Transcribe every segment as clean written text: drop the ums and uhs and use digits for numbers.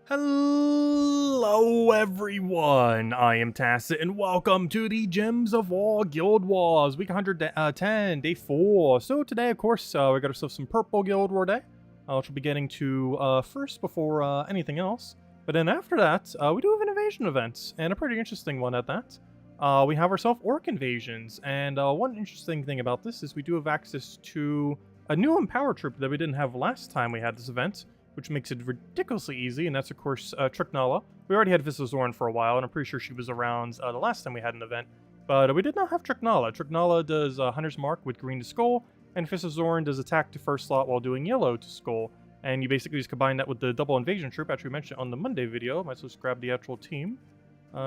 Hello everyone, I am Tacit and welcome to the Gems of War Guild Wars, week 110, day 4. So today, of course, we got ourselves some Purple Guild War Day, which we'll be getting to first before anything else. But then after that, we do have an invasion event, and a pretty interesting one at that. We have ourselves Orc invasions, and one interesting thing about this is we do have access to a new Empower troop that we didn't have last time we had this event, which makes it ridiculously easy, and that's, of course, Tricknala. We already had Visazorn for a while, and I'm pretty sure she was around the last time we had an event. But we did not have Tricknala. Tricknala does Hunter's Mark with green to skull, and Visazorn does attack to first slot while doing yellow to skull. And you basically just combine that with the double invasion troop. Actually, we mentioned it on the Monday video. Might as well just grab the actual team.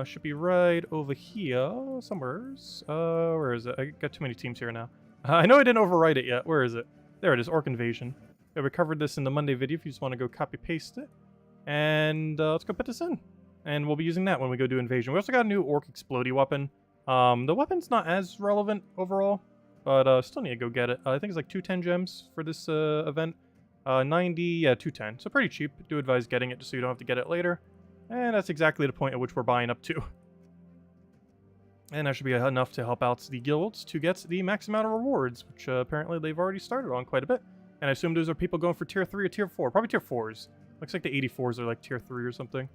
Should be right over here, somewheres. Where is it? I got too many teams here now. I know I didn't overwrite it yet. Where is it? There it is, Orc Invasion. Yeah, we covered this in the Monday video if you just want to go copy-paste it. And let's go put this in. And we'll be using that when we go do Invasion. We also got a new Orc Explodey weapon. The weapon's not as relevant overall, but still need to go get it. I think it's like 210 gems for this event. 90, yeah, 210. So pretty cheap. Do advise getting it just so you don't have to get it later. And that's exactly the point at which we're buying up to. And that should be enough to help out the guilds to get the max amount of rewards, which apparently they've already started on quite a bit. And I assume those are people going for tier 3 or tier 4. Probably tier 4s. Looks like the 84s are like tier 3 or something.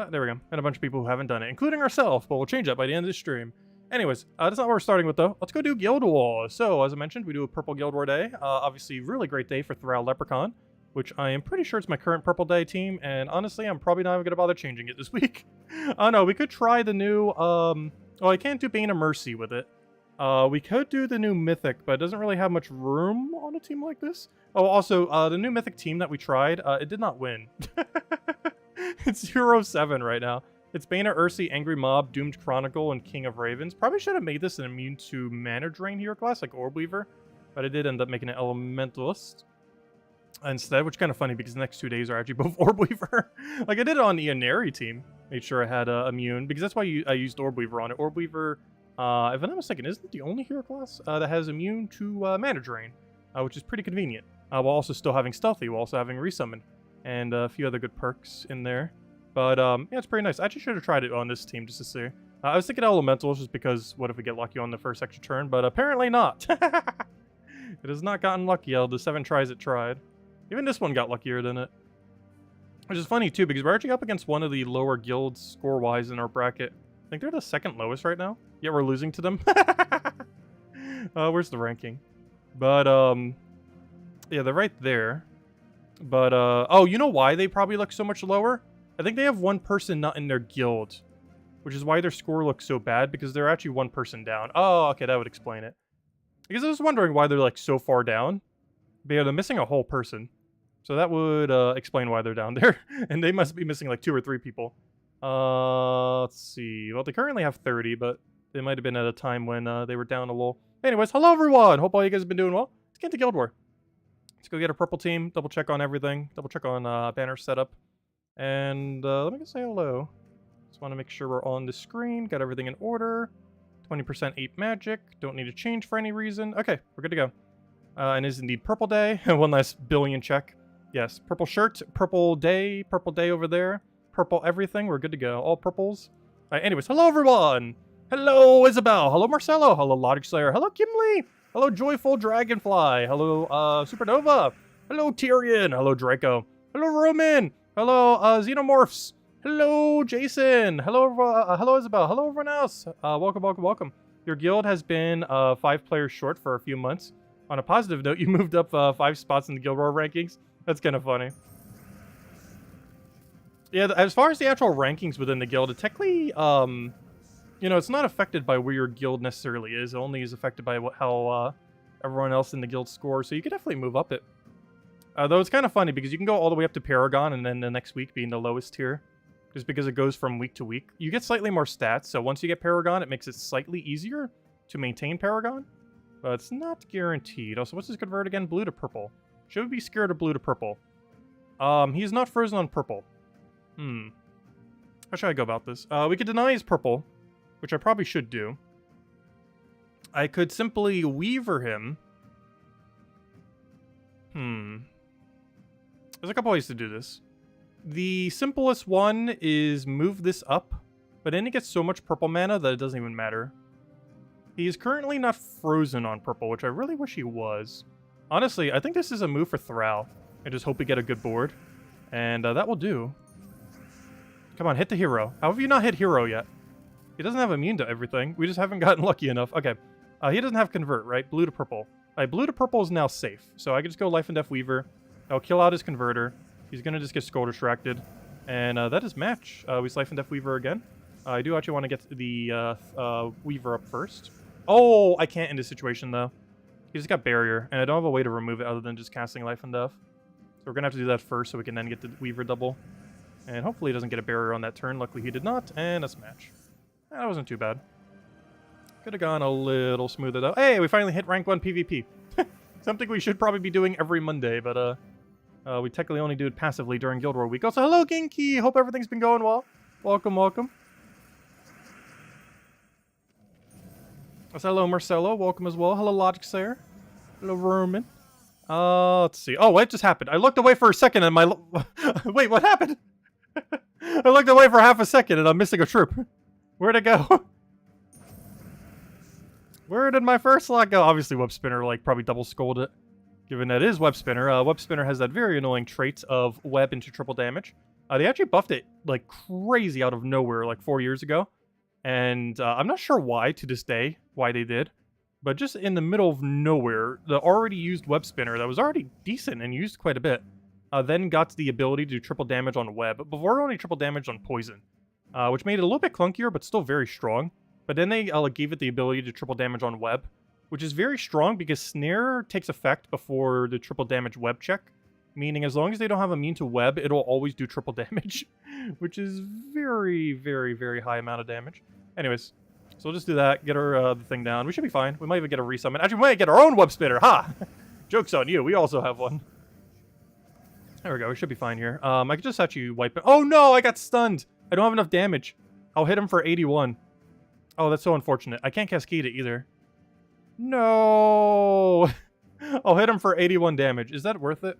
There we go. And a bunch of people who haven't done it, including ourselves, but we'll change that by the end of this stream. Anyways, that's not what we're starting with, though. Let's go do Guild War. So, as I mentioned, we do a Purple Guild War Day. Obviously, really great day for Thrall Leprechaun, which I am pretty sure it's my current Purple Day team, and honestly, I'm probably not even going to bother changing it this week. Oh, no, we could try the new, well, I can't do Bane of Mercy with it. We could do the new Mythic, but it doesn't really have much room on a team like this. Oh, also, the new Mythic team that we tried, it did not win. It's 0-7 right now. It's Bane of Ursi, Angry Mob, Doomed Chronicle, and King of Ravens. Probably should have made this an immune to Mana Drain hero class, like Orb Weaver, but I did end up making it Elementalist instead, which is kind of funny because the next 2 days are actually both Orb Weaver. Like, I did it on the Inari team. Made sure I had immune, because that's why I used Orb Weaver on it. Orb Weaver, if I'm not mistaken, isn't the only hero class that has immune to Mana Drain, which is pretty convenient. While also still having Stealthy, while also having Resummon, and a few other good perks in there. But, yeah, it's pretty nice. I actually should have tried it on this team just to see. I was thinking Elemental just because what if we get lucky on the first extra turn, but apparently not. It has not gotten lucky out of the 7 tries it tried. Even this one got luckier than it. Which is funny, too, because we're actually up against one of the lower guilds score-wise in our bracket. I think they're the second lowest right now. Yet we're losing to them. Where's the ranking? But, yeah, they're right there. But, oh, you know why they probably look so much lower? I think they have one person not in their guild, which is why their score looks so bad, because they're actually one person down. Oh, okay, that would explain it. Because I was wondering why they're, like, so far down. But yeah, they're missing a whole person. So that would explain why they're down there. And they must be missing, like, 2 or 3 people. Let's see. Well, they currently have 30, but they might have been at a time when they were down a little. Anyways, hello, everyone! Hope all you guys have been doing well. Let's get into Guild War. Let's go get a purple team, double check on everything, double check on banner setup. And let me just say hello. Just want to make sure we're on the screen, got everything in order. 20% 8 magic, don't need to change for any reason. Okay, we're good to go. And it is indeed Purple Day. One last billion check. Yes, purple shirt, purple day over there. Purple everything, we're good to go. All purples. Anyways, hello everyone! Hello Isabel, hello Marcelo, hello Logic Slayer, hello Kimlee, hello Joyful Dragonfly, hello Supernova, hello Tyrion, hello Draco, hello Roman, hello Xenomorphs, hello Jason, hello hello Isabel, hello everyone else. Welcome, welcome, welcome. Your guild has been 5 players short for a few months. On a positive note, you moved up 5 spots in the Guild War rankings. That's kind of funny. Yeah, as far as the actual rankings within the guild, it technically, you know, it's not affected by where your guild necessarily is. It only is affected by how everyone else in the guild scores. So you could definitely move up it. Though it's kind of funny because you can go all the way up to Paragon and then the next week being the lowest tier. Just because it goes from week to week. You get slightly more stats, so once you get Paragon, it makes it slightly easier to maintain Paragon. But it's not guaranteed. Also, what's this convert again? Blue to purple. Should we be scared of blue to purple? He's not frozen on purple. How should I go about this? We could deny his purple, which I probably should do. I could simply Weaver him. There's a couple ways to do this. The simplest one is move this up, but then he gets so much purple mana that it doesn't even matter. He is currently not frozen on purple, which I really wish he was. Honestly, I think this is a move for Thrall. I just hope we get a good board. And that will do. Come on, hit the hero. How have you not hit hero yet? He doesn't have immune to everything. We just haven't gotten lucky enough. Okay. He doesn't have convert, right? Blue to purple. Blue to purple is now safe. So I can just go Life and Death Weaver. I'll kill out his converter. He's going to just get skull distracted. And that is match. We Life and Death Weaver again. I do actually want to get the Weaver up first. Oh, I can't in this situation, though. He just got barrier, and I don't have a way to remove it other than just casting Life and Death. So we're going to have to do that first so we can then get the Weaver double. And hopefully he doesn't get a barrier on that turn. Luckily he did not, and that's match. That wasn't too bad. Could have gone a little smoother, though. Hey, we finally hit rank 1 PvP. Something we should probably be doing every Monday, but we technically only do it passively during Guild War week. Also, hello, Genki! Hope everything's been going well. Welcome, welcome. Also, hello, Marcelo. Welcome as well. Hello, Logic Slayer. Hello, Roman. Let's see. Oh, what just happened? I looked away for a second and my... Wait, what happened? I looked away for half a second and I'm missing a troop. Where'd it go? Where did my first slot go? Obviously, Web Spinner, like, probably double skulled it. Given that it is Web Spinner. Web Spinner has that very annoying trait of web into triple damage. They actually buffed it, like, crazy out of nowhere, like, 4 years ago. And I'm not sure why, to this day, why they did. But just in the middle of nowhere, the already used Web Spinner that was already decent and used quite a bit, then got the ability to do triple damage on web. But before, only triple damage on poison. Which made it a little bit clunkier, but still very strong. But then they gave it the ability to triple damage on web, which is very strong because Snare takes effect before the triple damage web check. Meaning as long as they don't have immune to web, it'll always do triple damage. Which is very, very, very high amount of damage. Anyways, so we'll just do that, get our the thing down. We should be fine. We might even get a resummon. Actually, we might get our own Web Spinner. Ha! Joke's on you. We also have one. There we go. We should be fine here. I could just actually wipe it. Oh no! I got stunned! I don't have enough damage. I'll hit him for 81. Oh, that's so unfortunate. I can't cascade it either. No! I'll hit him for 81 damage. Is that worth it?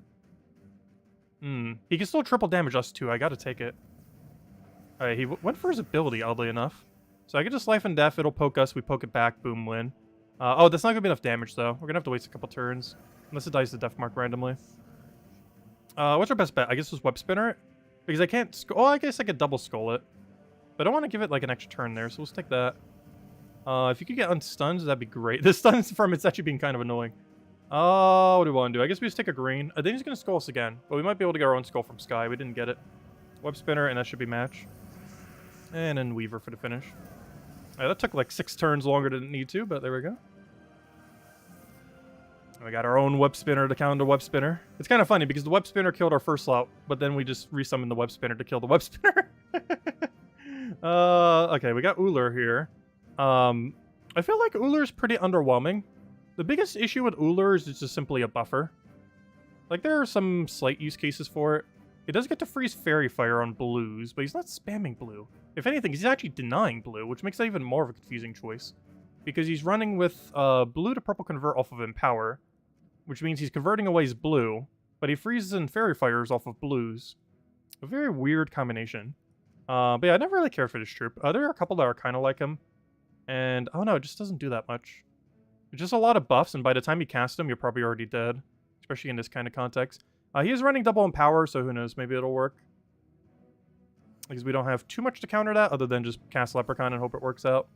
He can still triple damage us too. I gotta take it. Alright, he went for his ability, oddly enough. So I can just Life and Death. It'll poke us. We poke it back. Boom, win. Oh, that's not gonna be enough damage, though. We're gonna have to waste a couple turns. Unless it dies to Death Mark randomly. What's our best bet? I guess it's Web Spinner. Because I can't... Oh, I guess I could double skull it. But I don't want to give it, like, an extra turn there, so let's take that. If you could get unstunned, that'd be great. The stuns from it's actually being kind of annoying. What do we want to do? I guess we just take a green. I think he's going to skull us again. But we might be able to get our own skull from Sky. We didn't get it. Web Spinner, and that should be match. And then Weaver for the finish. Alright, that took like 6 turns longer than it need to, but there we go. We got our own Web Spinner to counter Web Spinner. It's kind of funny because the Web Spinner killed our first slot, but then we just resummoned the Web Spinner to kill the Web Spinner. Okay, we got Uller here. I feel like Uller is pretty underwhelming. The biggest issue with Uller is it's just simply a buffer. Like, there are some slight use cases for it. He does get to freeze Fairy Fire on blues, but he's not spamming blue. If anything, he's actually denying blue, which makes that even more of a confusing choice. Because he's running with blue to purple convert off of Empower, which means he's converting away his blue, but he freezes and Fairy Fires off of blues. A very weird combination. But yeah, I never really cared for this troop. There are a couple that are kind of like him. And, oh no, it just doesn't do that much. It's just a lot of buffs, and by the time you cast him, you're probably already dead. Especially in this kind of context. He is running double Empower, so who knows, maybe it'll work. Because we don't have too much to counter that, other than just cast Leprechaun and hope it works out.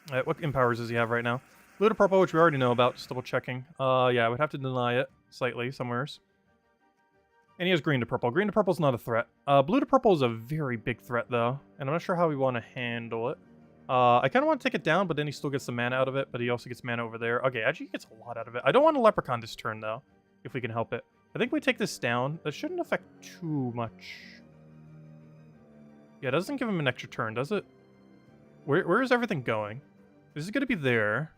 Alright, what Empowers does he have right now? Blue to purple, which we already know about, just double checking. Yeah, I would have to deny it slightly, somewheres. And he has green to purple. Green to purple is not a threat. Blue to purple is a very big threat, though. And I'm not sure how we want to handle it. I kind of want to take it down, but then he still gets some mana out of it. But he also gets mana over there. Okay, actually he gets a lot out of it. I don't want a Leprechaun this turn, though. If we can help it. I think we take this down. That shouldn't affect too much. Yeah, it doesn't give him an extra turn, does it? Where is everything going? This is going to be there.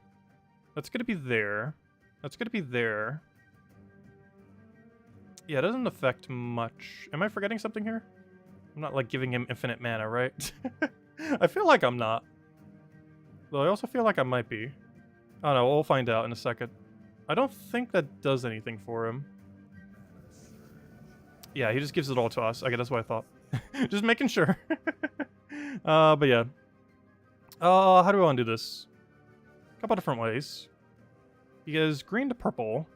That's going to be there. That's going to be there. Yeah, it doesn't affect much. Am I forgetting something here? I'm not, like, giving him infinite mana, right? I feel like I'm not. Though I also feel like I might be. Oh no, we'll find out in a second. I don't think that does anything for him. Yeah, he just gives it all to us. Okay, that's what I thought. Just making sure. But yeah. How do I want to do this? A couple different ways. He goes green to purple,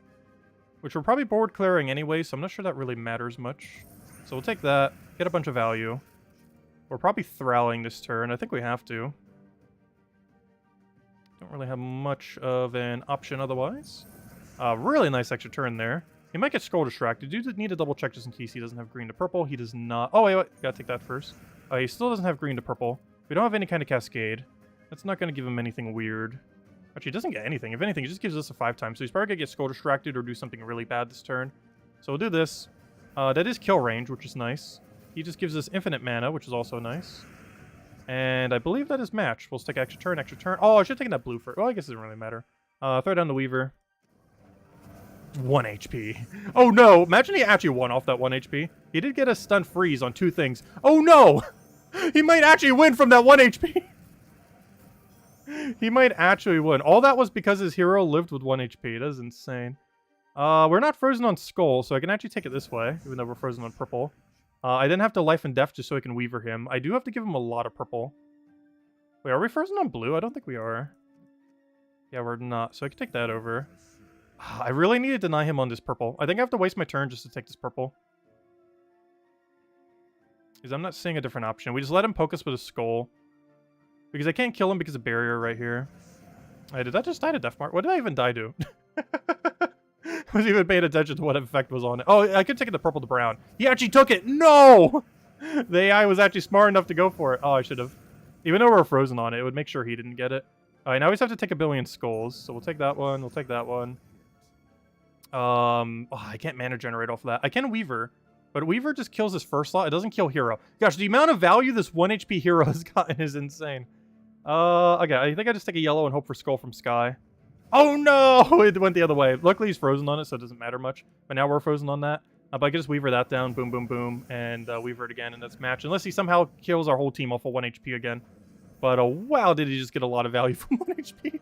which we're probably board clearing anyway, so I'm not sure that really matters much. So we'll take that, get a bunch of value. We're probably thralling this turn. I think we have to. Don't really have much of an option otherwise. Really nice extra turn there. He might get scroll distracted. You do need to double check just in case he doesn't have green to purple. He does not. Oh, wait. Gotta take that first. He still doesn't have green to purple. We don't have any kind of cascade. That's not going to give him anything weird. Actually, he doesn't get anything. If anything, he just gives us a 5 times. So he's probably going to get scroll distracted or do something really bad this turn. So we'll do this. That is kill range, which is nice. He just gives us infinite mana, which is also nice. And I believe that is match. We'll stick extra turn, extra turn. Oh, I should have taken that blue first. Well, I guess it doesn't really matter. Throw down the Weaver. 1 HP. Oh no! Imagine he actually won off that 1 HP. He did get a stun freeze on 2 things. Oh no! He might actually win from that 1 HP. He might actually win. All that was because his hero lived with 1 HP. That is insane. We're not frozen on Skull, so I can actually take it this way, even though we're frozen on purple. I didn't have to life and death just so I can Weaver him. I do have to give him a lot of purple. Wait, are we frozen on blue? I don't think we are. Yeah, we're not. So I can take that over. I really need to deny him on this purple. I think I have to waste my turn just to take this purple. Because I'm not seeing a different option. We just let him poke us with a skull. Because I can't kill him because of barrier right here. Did that just die to Death Mark? What did I even die to? I wasn't even paying attention to what effect was on it. Oh, I could take it the purple to brown. He actually took it! No! The AI was actually smart enough to go for it. Oh, I should have. Even though we're frozen on it, it would make sure he didn't get it. Alright, now we just have to take a billion skulls. So we'll take that one, we'll take that one. Oh, I can't mana generate off of that. I can Weaver, but Weaver just kills his first slot. It doesn't kill hero. Gosh, the amount of value this 1 HP hero has gotten is insane. Okay, I think I just take a yellow and hope for skull from Sky. Oh no! It went the other way. Luckily he's frozen on it, so it doesn't matter much. But now we're frozen on that. But I can just Weaver that down, boom, boom, boom, and Weaver it again, and that's match. Unless he somehow kills our whole team off of 1 HP again. But wow, did he just get a lot of value from 1 HP.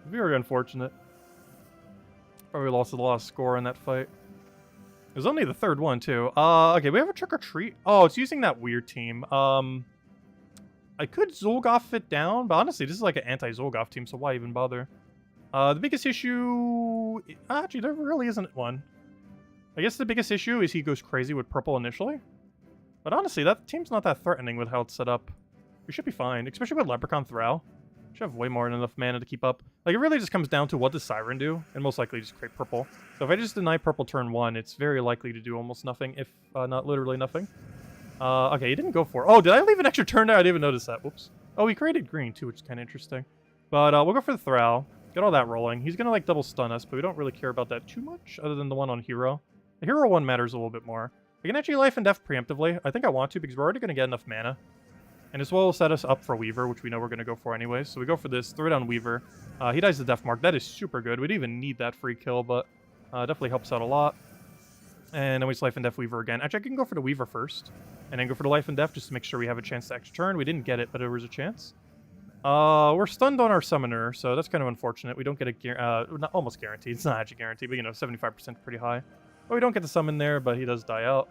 Very unfortunate. Probably lost a lot of score in that fight. It was only the 3rd one, too. Okay, we have a Trick or Treat. Oh, it's using that weird team. I could Zolgoth it down, but honestly, this is like an anti-Zolgoth team, so why even bother? The biggest issue... Actually, there really isn't one. I guess the biggest issue is he goes crazy with purple initially. But honestly, that team's not that threatening with how it's set up. We should be fine, especially with Leprechaun Thrall. Should have way more than enough mana to keep up. Like, it really just comes down to what does Siren do, and most likely just create purple. So if I just deny purple turn 1, it's very likely to do almost nothing, if not literally nothing. Okay, he didn't go for it. Oh, did I leave an extra turn there? I didn't even notice that. Whoops. Oh, he created green, too, which is kind of interesting. But we'll go for the Thrall. Get all that rolling. He's going to, like, double stun us, but we don't really care about that too much, other than the one on hero. The hero one matters a little bit more. I can actually life and death preemptively. I think I want to, because we're already going to get enough mana. And as well will set us up for Weaver, which we know we're going to go for anyway. So we go for this, throw down Weaver. He dies to Death Mark. That is super good. We didn't even need that free kill, but definitely helps out a lot. And then we just life and death Weaver again. Actually, I can go for the Weaver first. And then go for the life and death just to make sure we have a chance to extra turn. We didn't get it, but there was a chance. We're stunned on our Summoner, so that's kind of unfortunate. We don't get a not almost guaranteed. It's not actually guaranteed, but you know, 75% pretty high. But we don't get the summon there, but he does die out.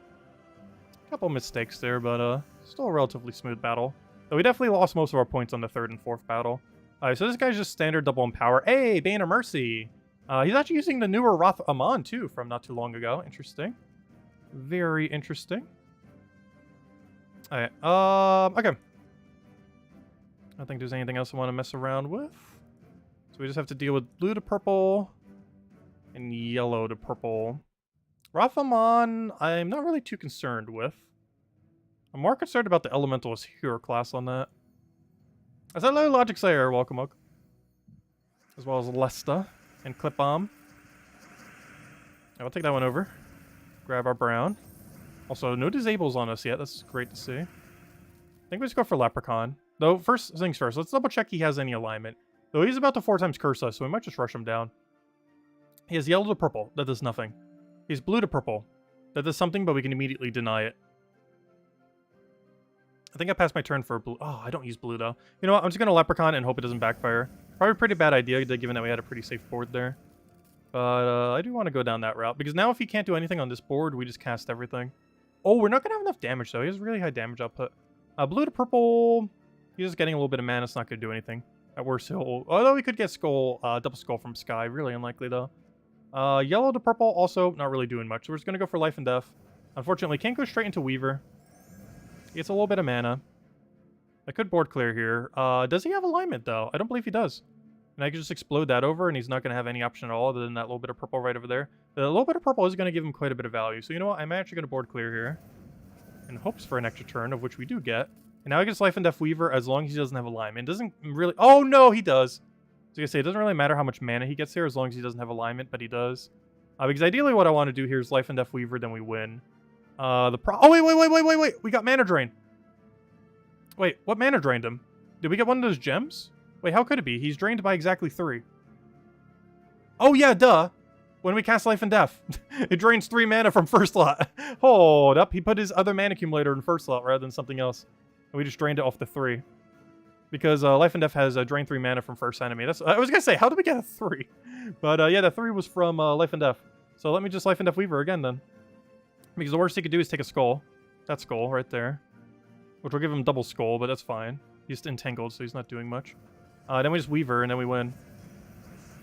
Couple mistakes there, but still a relatively smooth battle. So we definitely lost most of our points on the 3rd and 4th battle. Alright, so this guy's just standard double empower. Hey, Bane of Mercy! He's actually using the newer Wrath Amon, too, from not too long ago. Interesting. Very interesting. Alright, okay. I don't think there's anything else I want to mess around with. So we just have to deal with blue to purple and yellow to purple. Wrath Amon, I'm not really too concerned with. I'm more concerned about the Elementalist hero class on that. I said hello, Logic Slayer, welcome, Oak. As well as Lesta and Clip Bomb. I'll take that one over. Grab our brown. Also, no disables on us yet. That's great to see. I think we just go for Leprechaun. Though, first things first, let's double check he has any alignment. Though he's about to 4 times curse us, so we might just rush him down. He has yellow to purple. That does nothing. He's blue to purple. That does something, but we can immediately deny it. I think I passed my turn for blue. Oh, I don't use blue, though. You know what? I'm just going to Leprechaun and hope it doesn't backfire. Probably a pretty bad idea, given that we had a pretty safe board there. But I do want to go down that route, because now if he can't do anything on this board, we just cast everything. Oh, we're not going to have enough damage, though. He has really high damage output. Blue to purple, he's just getting a little bit of mana. It's not going to do anything. At worst, although we could get skull, double skull from Sky. Really unlikely, though. Yellow to purple, also not really doing much. So we're just going to go for life and death. Unfortunately, can't go straight into Weaver. He gets a little bit of mana. I could board clear here. Does he have alignment, though? I don't believe he does. And I could just explode that over, and he's not going to have any option at all other than that little bit of purple right over there. The little bit of purple is going to give him quite a bit of value. So you know what? I'm actually going to board clear here. In hopes for an extra turn, of which we do get. And now he gets life and death Weaver as long as he doesn't have alignment. It doesn't really... Oh, no, he does. So I say, it doesn't really matter how much mana he gets here as long as he doesn't have alignment, but he does. Because ideally what I want to do here is life and death Weaver, then we win. Oh, wait. We got mana drain. Wait, what mana drained him? Did we get one of those gems? Wait, how could it be? He's drained by exactly 3. Oh, yeah, duh. When we cast life and death, it drains 3 mana from first slot. Hold up. He put his other mana accumulator in first slot rather than something else. And we just drained it off the 3. Because life and death has drain 3 mana from first enemy. That's I was going to say, how did we get a 3? But yeah, the 3 was from life and death. So let me just life and death Weaver again then. Because the worst he could do is take a skull. That skull right there. Which will give him double skull, but that's fine. He's entangled, so he's not doing much. Then we just Weaver, and then we win.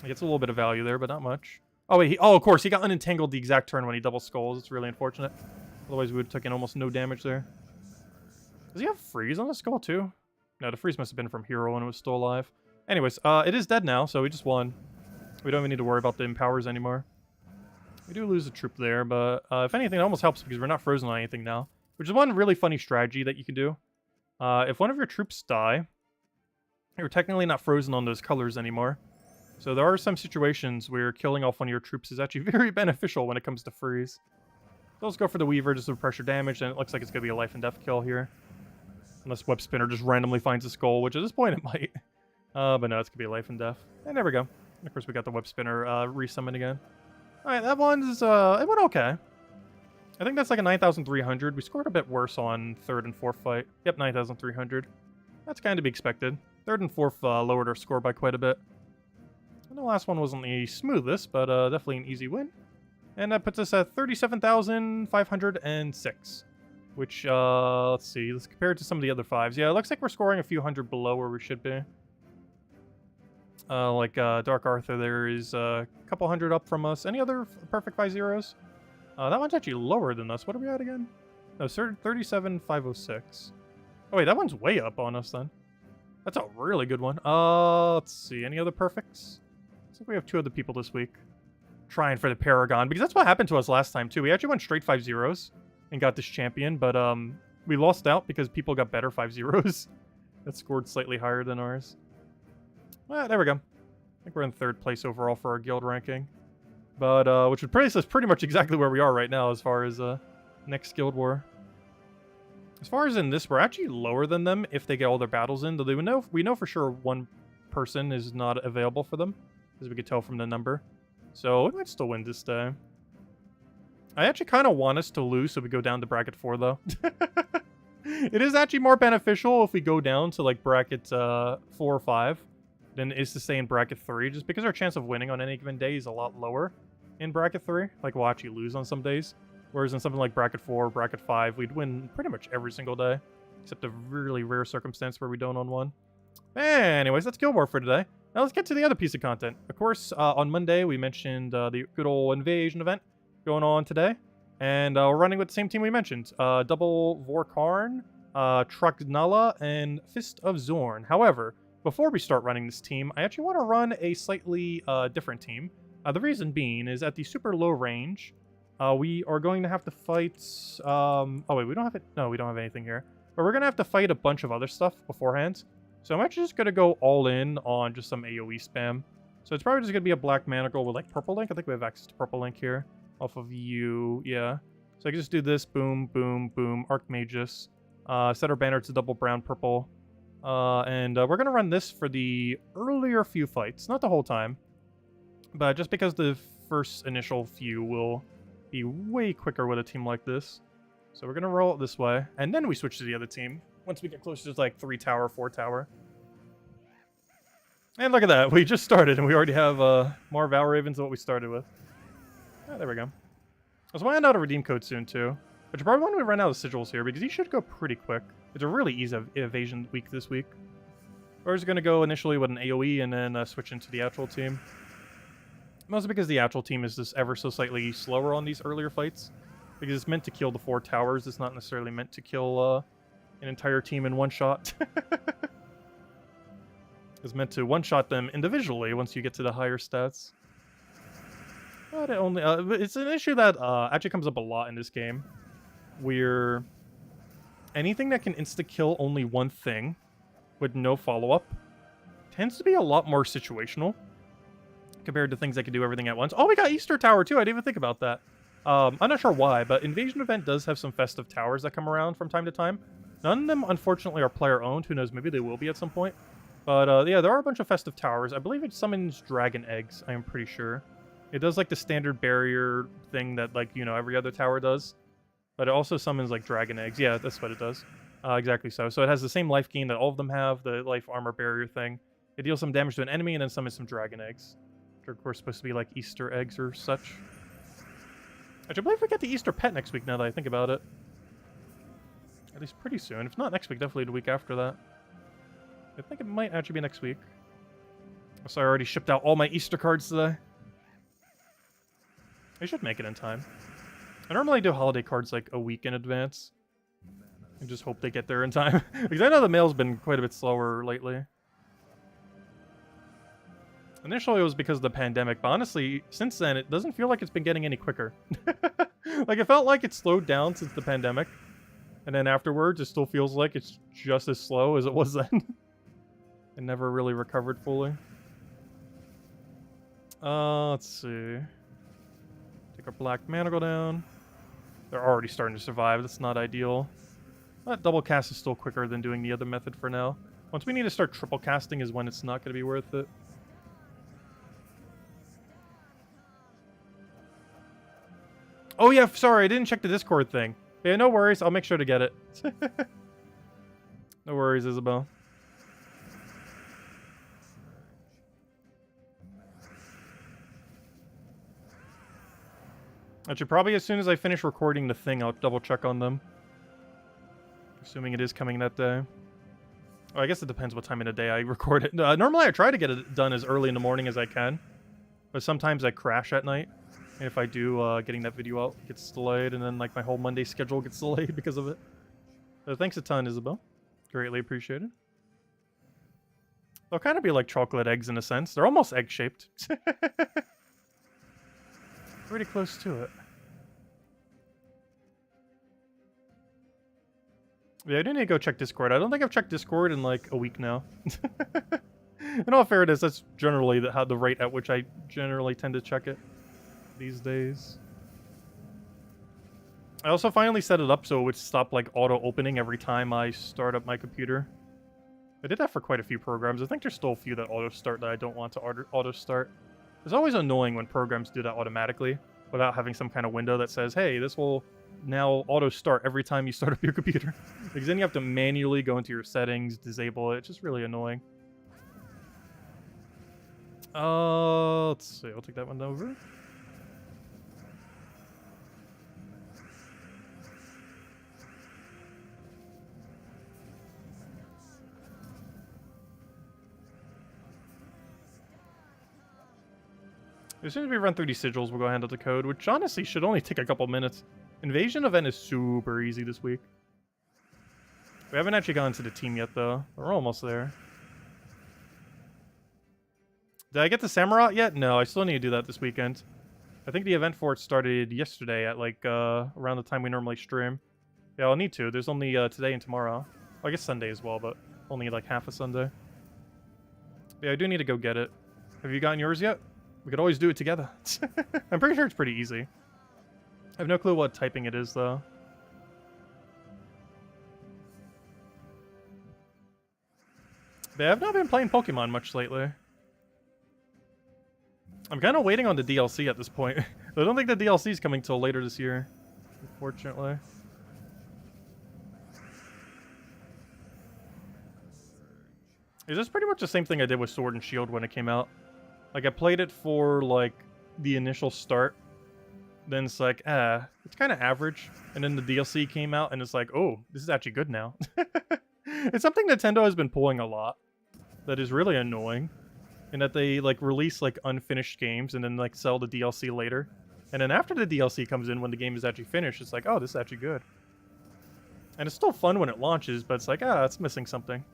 He gets a little bit of value there, but not much. Oh, wait. Of course. He got unentangled the exact turn when he double skulls. It's really unfortunate. Otherwise, we would have taken almost no damage there. Does he have freeze on the skull, too? No, the freeze must have been from Hero when it was still alive. Anyways, it is dead now, so we just won. We don't even need to worry about the empowers anymore. We do lose a troop there, but if anything, it almost helps because we're not frozen on anything now. Which is one really funny strategy that you can do. If one of your troops die, you're technically not frozen on those colors anymore. So there are some situations where killing off one of your troops is actually very beneficial when it comes to freeze. So let's go for the Weaver just to pressure damage, and it looks like it's going to be a life and death kill here. Unless Web Spinner just randomly finds a skull, which at this point it might. But no, it's going to be a life and death. And there we go. And of course, we got the Web Spinner resummon again. Alright, that one's, it went okay. I think that's like a 9,300. We scored a bit worse on 3rd and 4th fight. Yep, 9,300. That's kind of to be expected. 3rd and 4th lowered our score by quite a bit. And the last one wasn't the smoothest, but definitely an easy win. And that puts us at 37,506. Which, let's see, let's compare it to some of the other 5s. Yeah, it looks like we're scoring a few hundred below where we should be. Dark Arthur there is a couple hundred up from us. Any other perfect 5-0s? That one's actually lower than us. What are we at again? No, 37,506. Oh, wait, that one's way up on us then. That's a really good one. Let's see. Any other perfects? I think we have 2 other people this week. Trying for the Paragon, because that's what happened to us last time, too. We actually went straight 5-0s and got this champion, but we lost out because people got better 5-0s that scored slightly higher than ours. Well, there we go. I think we're in 3rd place overall for our guild ranking. But, which would place us pretty much exactly where we are right now as far as next Guild War. As far as in this, we're actually lower than them if they get all their battles in. Though we know for sure one person is not available for them, as we could tell from the number. So we might still win this day. I actually kind of want us to lose so we go down to bracket 4, though. It is actually more beneficial if we go down to, like, bracket 4 or 5 than it is to stay in bracket 3, just because our chance of winning on any given day is a lot lower in bracket 3. Like, we'll actually lose on some days. Whereas in something like bracket 4 or bracket 5, we'd win pretty much every single day. Except a really rare circumstance where we don't on one. Anyways, that's Guild War for today. Now let's get to the other piece of content. Of course, on Monday, we mentioned the good old invasion event going on today. And we're running with the same team we mentioned. Double Vorkarn, Trucknala, and Fist of Zorn. However, before we start running this team, I actually want to run a slightly different team. The reason being is at the super low range, we are going to have to fight... oh wait, we don't have it. No, we don't have anything here. But we're going to have to fight a bunch of other stuff beforehand. So I'm actually just going to go all in on just some AoE spam. So it's probably just going to be a black manacle with like purple link. I think we have access to purple link here. Off of you, yeah. So I can just do this, boom, boom, boom, Archmagus. Set our banner to double brown, purple. And we're going to run this for the earlier few fights. Not the whole time. But just because the first initial few will be way quicker with a team like this. So we're going to roll it this way. And then we switch to the other team. Once we get closer to like 3 tower, 4 tower. And look at that, we just started and we already have more Val Ravens than what we started with. Oh, there we go. I was wondering out a redeem code soon too. But you probably want to run out of sigils here because you should go pretty quick. It's a really easy evasion week this week. Or is it going to go initially with an AoE and then switch into the actual team? Mostly because the actual team is just ever so slightly slower on these earlier fights. Because it's meant to kill the 4 towers, it's not necessarily meant to kill an entire team in one shot. It's meant to one-shot them individually once you get to the higher stats. But it only, it's an issue that actually comes up a lot in this game. Where anything that can insta-kill only one thing with no follow-up tends to be a lot more situational compared to things that can do everything at once. Oh, we got Easter Tower too, I didn't even think about that. I'm not sure why, but Invasion Event does have some festive towers that come around from time to time. None of them, unfortunately, are player-owned. Who knows, maybe they will be at some point. But, yeah, there are a bunch of festive towers. I believe it summons dragon eggs, I am pretty sure. It does, like, the standard barrier thing that, like, you know, every other tower does. But it also summons, like, dragon eggs. Yeah, that's what it does. Exactly so. So it has the same life gain that all of them have, the life armor barrier thing. It deals some damage to an enemy and then summons some dragon eggs. Which are, of course, supposed to be, like, Easter eggs or such. Actually, I believe we get the Easter pet next week now that I think about it. At least pretty soon. If not next week, definitely the week after that. I think it might actually be next week. So I already shipped out all my Easter cards today. I should make it in time. I normally do holiday cards like a week in advance. And just hope they get there in time. Because I know the mail's been quite a bit slower lately. Initially it was because of the pandemic, but honestly, since then, it doesn't feel like it's been getting any quicker. Like, it felt like it slowed down since the pandemic. And then afterwards, it still feels like it's just as slow as it was then. It never really recovered fully. Let's see. Take our black manacle down. They're already starting to survive. That's not ideal. But double cast is still quicker than doing the other method for now. Once we need to start triple casting is when it's not going to be worth it. Oh yeah, sorry, I didn't check the Discord thing. Yeah, no worries. I'll make sure to get it. No worries, Isabel. Actually, probably as soon as I finish recording the thing, I'll double check on them. Assuming it is coming that day. Oh, I guess it depends what time of the day I record it. Normally I try to get it done as early in the morning as I can. But sometimes I crash at night. And if I do, getting that video out gets delayed. And then, like, my whole Monday schedule gets delayed because of it. So thanks a ton, Isabel. Greatly appreciated. They'll kind of be like chocolate eggs in a sense. They're almost egg-shaped. Pretty close to it. Yeah, I do need to go check Discord. I don't think I've checked Discord in like a week now. In all fairness, that's generally the rate at which I generally tend to check it these days. I also finally set it up so it would stop like auto-opening every time I start up my computer. I did that for quite a few programs. I think there's still a few that auto-start that I don't want to auto-start. It's always annoying when programs do that automatically without having some kind of window that says, hey, this will now auto-start every time you start up your computer. Because then you have to manually go into your settings, disable it. It's just really annoying. Let's see. I'll take that one over. As soon as we run through these sigils, we'll go handle the code, which honestly should only take a couple minutes. Invasion event is super easy this week. We haven't actually gotten to the team yet, though. We're almost there. Did I get the Samurott yet? No, I still need to do that this weekend. I think the event for it started yesterday at, like, around the time we normally stream. Yeah, I'll need to. There's only today and tomorrow. Well, I guess Sunday as well, but only, like, half a Sunday. Yeah, I do need to go get it. Have you gotten yours yet? We could always do it together. I'm pretty sure it's pretty easy. I have no clue what typing it is, though. But I've not been playing Pokemon much lately. I'm kind of waiting on the DLC at this point. I don't think the DLC is coming till later this year, unfortunately. Is this pretty much the same thing I did with Sword and Shield when it came out? Like, I played it for, like, the initial start. Then it's like, it's kind of average. And then the DLC came out, and it's like, oh, this is actually good now. It's something Nintendo has been pulling a lot. That is really annoying. And that they, like, release, like, unfinished games and then, like, sell the DLC later. And then after the DLC comes in, when the game is actually finished, it's like, oh, this is actually good. And it's still fun when it launches, but it's like, it's missing something.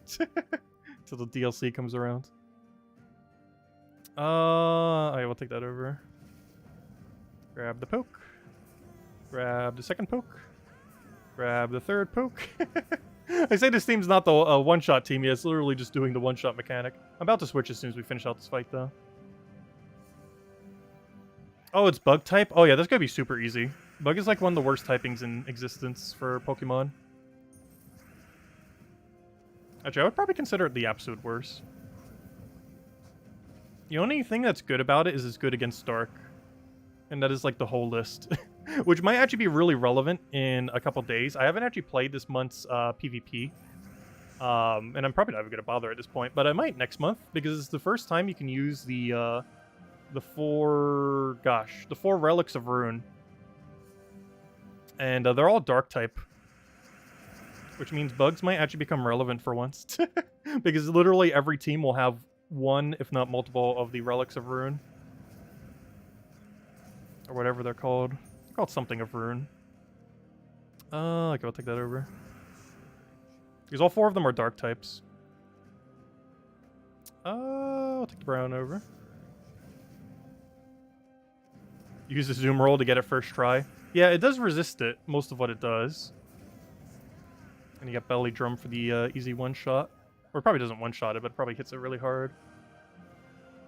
Till the DLC comes around. Alright, we'll take that over. Grab the poke. Grab the second poke. Grab the third poke. I say this team's not the one-shot team yet. It's literally just doing the one-shot mechanic. I'm about to switch as soon as we finish out this fight, though. Oh, it's bug type? Oh yeah, that's gonna be super easy. Bug is like one of the worst typings in existence for Pokemon. Actually, I would probably consider it the absolute worst. The only thing that's good about it is it's good against Dark. And that is like the whole list. Which might actually be really relevant in a couple days. I haven't actually played this month's PvP. And I'm probably not even going to bother at this point. But I might next month, because it's the first time you can use the four Relics of Ruin. And they're all Dark type. Which means bugs might actually become relevant for once. Because literally every team will have one, if not multiple, of the Relics of Ruin. Or whatever they're called. They're called something of Ruin. Okay, I'll take that over. Because all four of them are Dark types. I'll take the brown over. Use the zoom roll to get it first try. Yeah, it does resist it, most of what it does. And you got Belly Drum for the easy one-shot. Or it probably doesn't one-shot it, but it probably hits it really hard.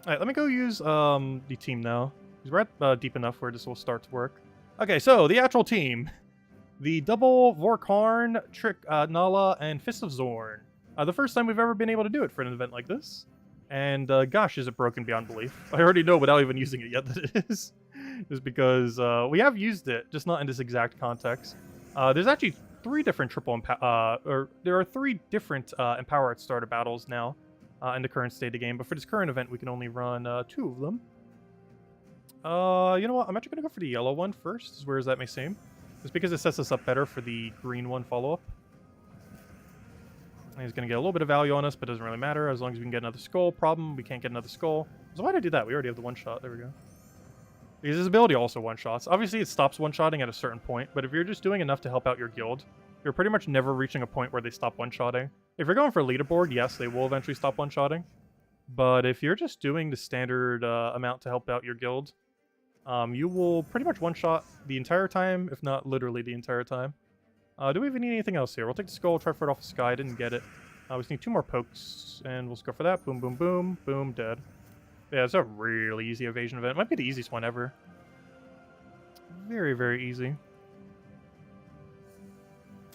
Alright, let me go use the team now. Because we're at deep enough where this will start to work. Okay, so the actual team. The double Vorkarn, Trick, Nala, and Fist of Zorn. The first time we've ever been able to do it for an event like this. And gosh, is it broken beyond belief. I already know without even using it yet that it is. Just because we have used it, just not in this exact context. There's actually three different there are three different Empower at starter battles now in the current state of the game. But for this current event, we can only run 2 of them. You know what? I'm actually going to go for the yellow one first, as weird as that may seem. Just because it sets us up better for the green one follow-up. He's going to get a little bit of value on us, but it doesn't really matter as long as we can get another skull. Problem, we can't get another skull. So why did I do that? We already have the one-shot. There we go. Because his ability also one-shots. Obviously, it stops one-shotting at a certain point, but if you're just doing enough to help out your guild, you're pretty much never reaching a point where they stop one-shotting. If you're going for leaderboard, yes, they will eventually stop one-shotting. But if you're just doing the standard amount to help out your guild, you will pretty much one-shot the entire time, if not literally the entire time. Do we even need anything else here? We'll take the skull, try for it off the sky. Didn't get it. We just need 2 more pokes, and we'll just go for that. Boom, boom, boom. Boom, dead. Yeah, it's a really easy evasion event. It might be the easiest one ever. Very, very easy.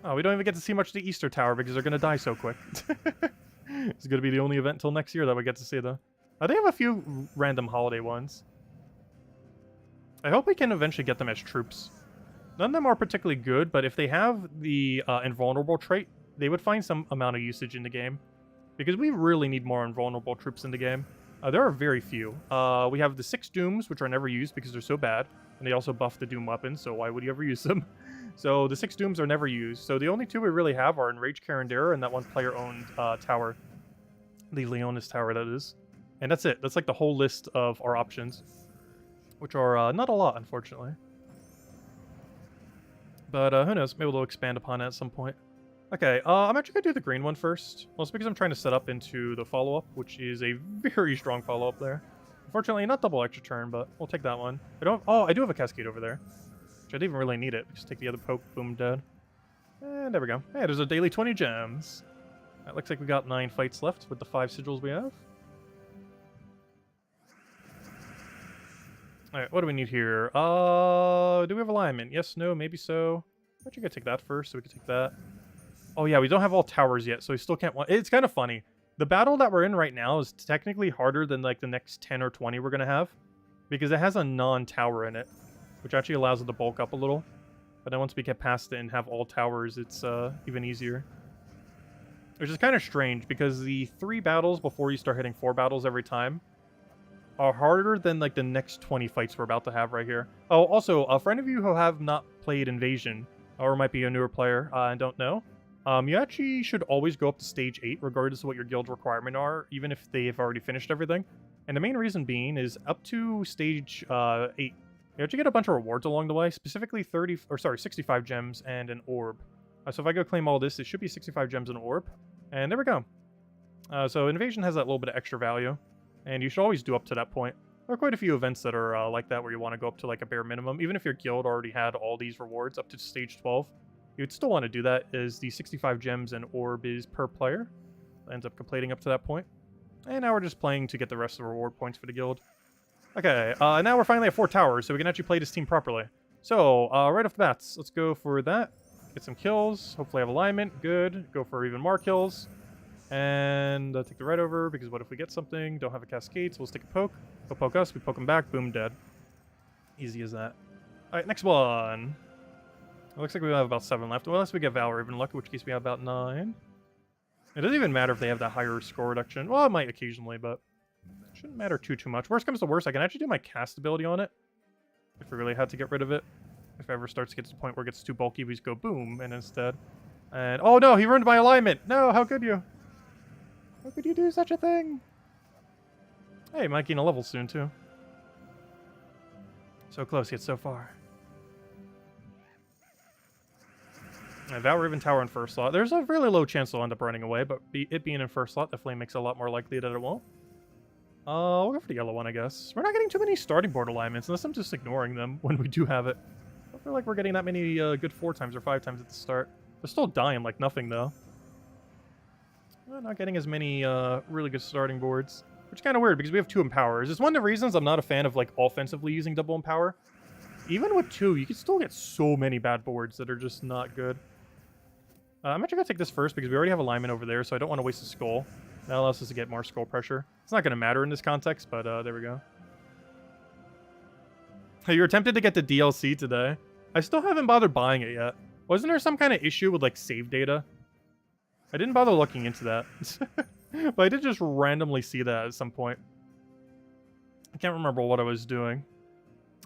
Oh, we don't even get to see much of the Easter Tower because they're going to die so quick. It's going to be the only event until next year that we get to see, though. They have a few random holiday ones. I hope we can eventually get them as troops. None of them are particularly good, but if they have the invulnerable trait, they would find some amount of usage in the game. Because we really need more invulnerable troops in the game. There are very few. We have the 6 Dooms, which are never used because they're so bad. And they also buff the Doom weapons, so why would you ever use them? So the 6 Dooms are never used. So the only 2 we really have are Enraged Carindera and that one player-owned tower. The Leonis Tower, that is. And that's it. That's like the whole list of our options. Which are not a lot, unfortunately. But who knows? Maybe we'll expand upon it at some point. Okay, I'm actually going to do the green one first. Well, it's because I'm trying to set up into the follow-up, which is a very strong follow-up there. Unfortunately, not double extra turn, but we'll take that one. I do have a Cascade over there. Which I didn't even really need it. Just take the other poke, boom, dead. And there we go. Hey, there's a daily 20 gems. That looks like we got 9 fights left with the 5 sigils we have. Alright, what do we need here? Do we have alignment? Yes, no, maybe so. I'm actually going to take that first, so we can take that. Oh yeah, we don't have all towers yet, so we still can't... It's kind of funny. The battle that we're in right now is technically harder than like the next 10 or 20 we're going to have. Because it has a non-tower in it. Which actually allows it to bulk up a little. But then once we get past it and have all towers, it's even easier. Which is kind of strange, because the 3 battles before you start hitting 4 battles every time are harder than, like, the next 20 fights we're about to have right here. Oh, also, for any of you who have not played Invasion, or might be a newer player and don't know, you actually should always go up to Stage 8, regardless of what your guild requirement are, even if they have already finished everything. And the main reason being is up to Stage 8, you actually get a bunch of rewards along the way, specifically 65 gems and an orb. So if I go claim all this, it should be 65 gems and an orb. And there we go. So Invasion has that little bit of extra value, and you should always do up to that point. There are quite a few events that are like that, where you want to go up to like a bare minimum. Even if your guild already had all these rewards up to Stage 12, you'd still want to do that, as the 65 gems and orb is per player. It ends up completing up to that point. And now we're just playing to get the rest of the reward points for the guild. Okay, now we're finally at 4 towers, so we can actually play this team properly. So, right off the bats, let's go for that. Get some kills, hopefully have alignment, good. Go for even more kills. And take the red over, because what if we get something? Don't have a cascade, so we'll stick a poke. He'll poke us, we poke him back, boom, dead. Easy as that. Alright, next one. It looks like we have about 7 left. Well, unless we get Valor even luck, in which case we have about 9. It doesn't even matter if they have that higher score reduction. Well, it might occasionally, but it shouldn't matter too much. Worst comes to worst, I can actually do my cast ability on it, if we really had to get rid of it. If it ever starts to get to the point where it gets too bulky, we just go boom, and instead. And, oh no, he ruined my alignment! No, how could you? How could you do such a thing? Hey, might gain a level soon, too. So close, yet so far. Valriven Tower in first slot. There's a really low chance they'll end up running away, but it being in first slot definitely makes it a lot more likely that it won't. We'll go for the yellow one, I guess. We're not getting too many starting board alignments, unless I'm just ignoring them when we do have it. I don't feel like we're getting that many good 4 times or 5 times at the start. They're still dying like nothing, though. We're not getting as many really good starting boards, which is kind of weird, because we have 2 empowers. It's one of the reasons I'm not a fan of, like, offensively using double empower. Even with 2, you can still get so many bad boards that are just not good. I'm actually going to take this first, because we already have alignment over there, so I don't want to waste a skull. That allows us to get more skull pressure. It's not going to matter in this context, but there we go. You're attempted to get the DLC today. I still haven't bothered buying it yet. Wasn't there some kind of issue with, like, save data? I didn't bother looking into that. But I did just randomly see that at some point. I can't remember what I was doing.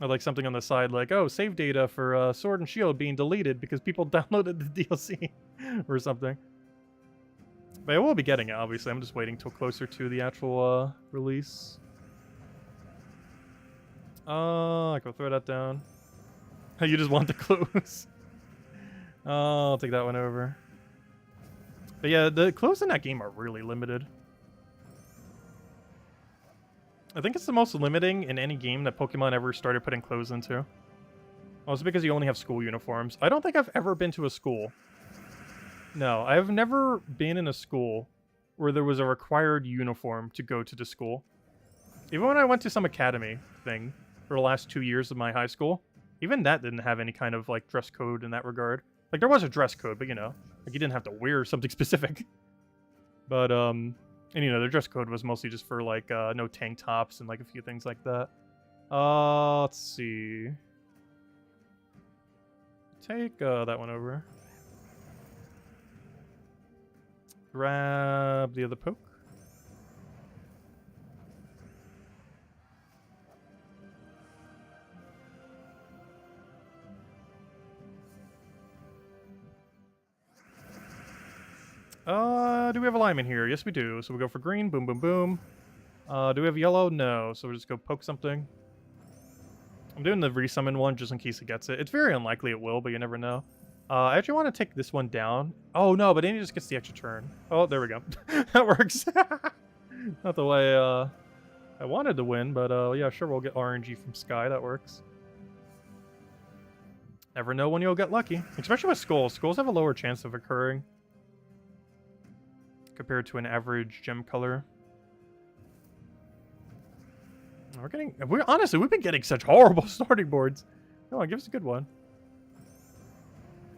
Or, like, something on the side, like, oh, save data for Sword and Shield being deleted because people downloaded the DLC or something. But I will be getting it, obviously. I'm just waiting till closer to the actual release. I can throw that down. You just want the clues. I'll take that one over. But yeah, the clues in that game are really limited. I think it's the most limiting in any game that Pokemon ever started putting clothes into. Also because you only have school uniforms. I don't think I've ever been to a school. No, I've never been in a school where there was a required uniform to go to the school. Even when I went to some academy thing for the last 2 years of my high school, even that didn't have any kind of, like, dress code in that regard. Like, there was a dress code, but, you know, like, you didn't have to wear something specific. But, and, you know, the dress code was mostly just for, like, no tank tops and, like, a few things like that. Let's see. Take, that one over. Grab the other poke. Do we have alignment here? Yes, we do. So we go for green. Boom, boom, boom. Do we have yellow? No. So we'll just go poke something. I'm doing the resummon one just in case it gets it. It's very unlikely it will, but you never know. I actually want to take this one down. Oh, no, but then he just gets the extra turn. Oh, there we go. That works. Not the way I wanted to win, but yeah, sure, we'll get RNG from Sky. That works. Never know when you'll get lucky. Especially with skulls. Skulls have a lower chance of occurring compared to an average gem color. Honestly, we've been getting such horrible starting boards. Come on, give us a good one.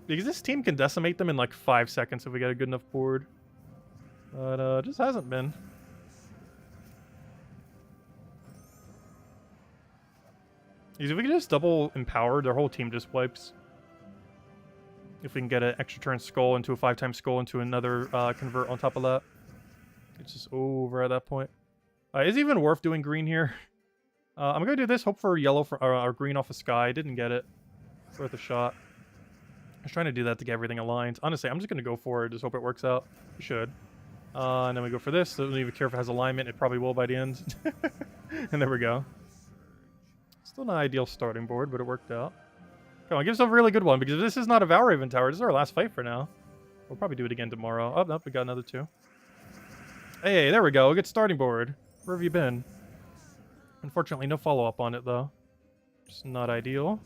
Because this team can decimate them in like 5 seconds if we get a good enough board. But it just hasn't been. Because if we can just double empower, their whole team just wipes. If we can get an extra turn skull into a 5-time skull into another convert on top of that. It's just over at that point. Is it even worth doing green here? I'm going to do this. Hope for yellow or green off of sky. Didn't get it. It's worth a shot. I was trying to do that to get everything aligned. Honestly, I'm just going to go for it. Just hope it works out. It should. And then we go for this. Doesn't even care if it has alignment. It probably will by the end. And there we go. Still not ideal starting board, but it worked out. Come on, give us a really good one, because if this is not a Valraven tower, this is our last fight for now. We'll probably do it again tomorrow. Oh, nope, we got another 2. Hey, there we go. A good starting board. Where have you been? Unfortunately, no follow-up on it, though. Just not ideal.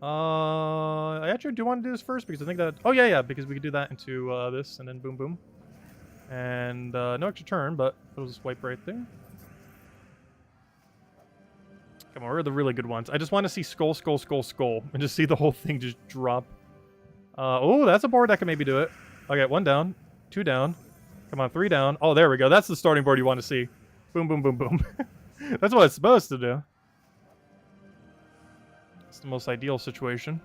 I actually do want to do this first, because I think that... Oh, yeah, because we could do that into this, and then boom, boom. And no extra turn, but it'll just wipe right there. Come on, where are the really good ones? I just want to see skull, skull, skull, skull, and just see the whole thing just drop. Oh, that's a board that can maybe do it. Okay, 1 down, 2 down. Come on, 3 down. Oh, there we go. That's the starting board you want to see. Boom, boom, boom, boom. That's what it's supposed to do. It's the most ideal situation.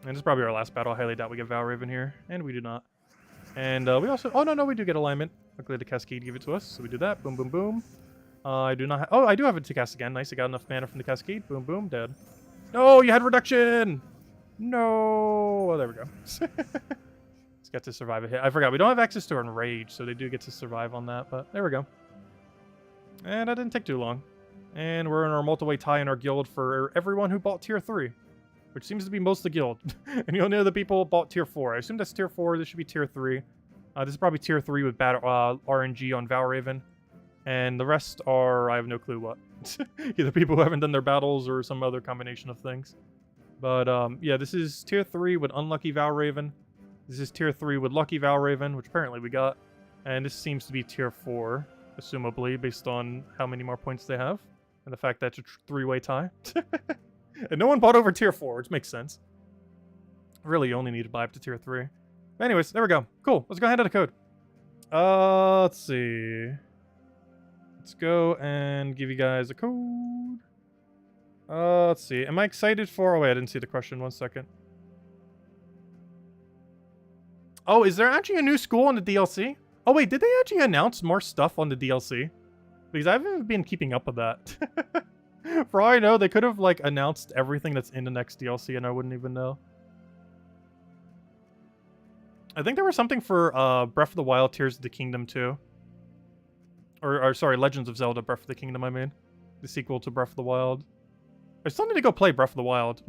And this is probably our last battle. I highly doubt we get Valraven here. And we do not. And we also... Oh, no, we do get alignment. Luckily, the Cascade gave it to us. So we do that. Boom, boom, boom. I do not... Oh, I do have it to cast again. Nice. I got enough mana from the Cascade. Boom, boom. Dead. No, you had reduction! No! Oh, there we go. Let's get to survive a hit. I forgot. We don't have access to Enrage, so they do get to survive on that. But there we go. And that didn't take too long. And we're in our multi-way tie in our guild for everyone who bought tier 3. Which seems to be most of the guild. And you'll know the people bought tier 4. I assume that's tier 4. This should be tier 3. This is probably tier 3 with battle RNG on Valraven. And the rest are... I have no clue what. Either people who haven't done their battles or some other combination of things. But yeah, this is tier 3 with unlucky Valraven. This is tier 3 with lucky Valraven, which apparently we got. And this seems to be tier 4, assumably, based on how many more points they have. And the fact that it's a 3-way tie. And no one bought over tier 4, which makes sense. Really, you only need to buy up to tier 3. But anyways, there we go. Cool. Let's go ahead and code. Let's see. Let's go and give you guys a code. Let's see. Am I excited for... Oh, wait, I didn't see the question. 1 second. Oh, is there actually a new school on the DLC? Oh, wait, did they actually announce more stuff on the DLC? Because I haven't been keeping up with that. For all I know, they could have, like, announced everything that's in the next DLC and I wouldn't even know. I think there was something for Breath of the Wild, Tears of the Kingdom, too. Or sorry, Legends of Zelda, Breath of the Kingdom, I mean. The sequel to Breath of the Wild. I still need to go play Breath of the Wild.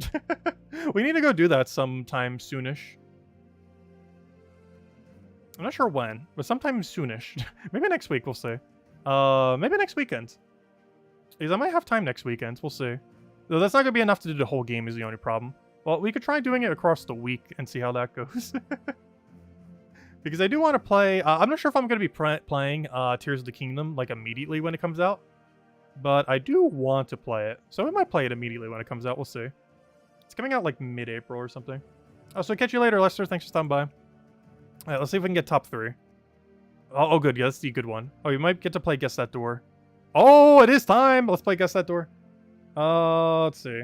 We need to go do that sometime soonish. I'm not sure when, but sometime soonish. Maybe next week, we'll see. Maybe next weekend. Because I might have time next weekend, we'll see. Though that's not going to be enough to do the whole game is the only problem. Well, we could try doing it across the week and see how that goes. Because I do want to play... I'm not sure if I'm going to be playing Tears of the Kingdom, like, immediately when it comes out. But I do want to play it. So we might play it immediately when it comes out, we'll see. It's coming out, like, mid-April or something. Oh, so catch you later, Lester. Thanks for stopping by. Alright, let's see if we can get top 3. Oh, good. Yeah, that's the good one. Oh, you might get to play Guess That Door. Oh, it is time! Let's play Guess That Door. Let's see.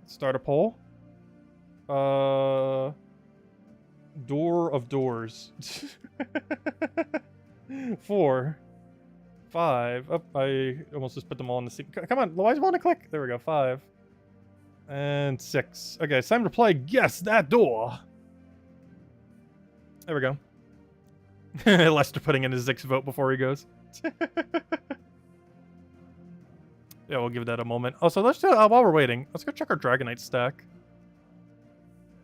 Let's start a poll. Door of Doors. 4. 5. Oh, I almost just put them all in the seat. Come on, why do you want to click? There we go. 5. And 6. Okay, it's time to play Guess That Door. There we go. Lester putting in his 6th vote before he goes. Yeah, we'll give that a moment. Oh, so let's do, while we're waiting, let's go check our Dragonite stack.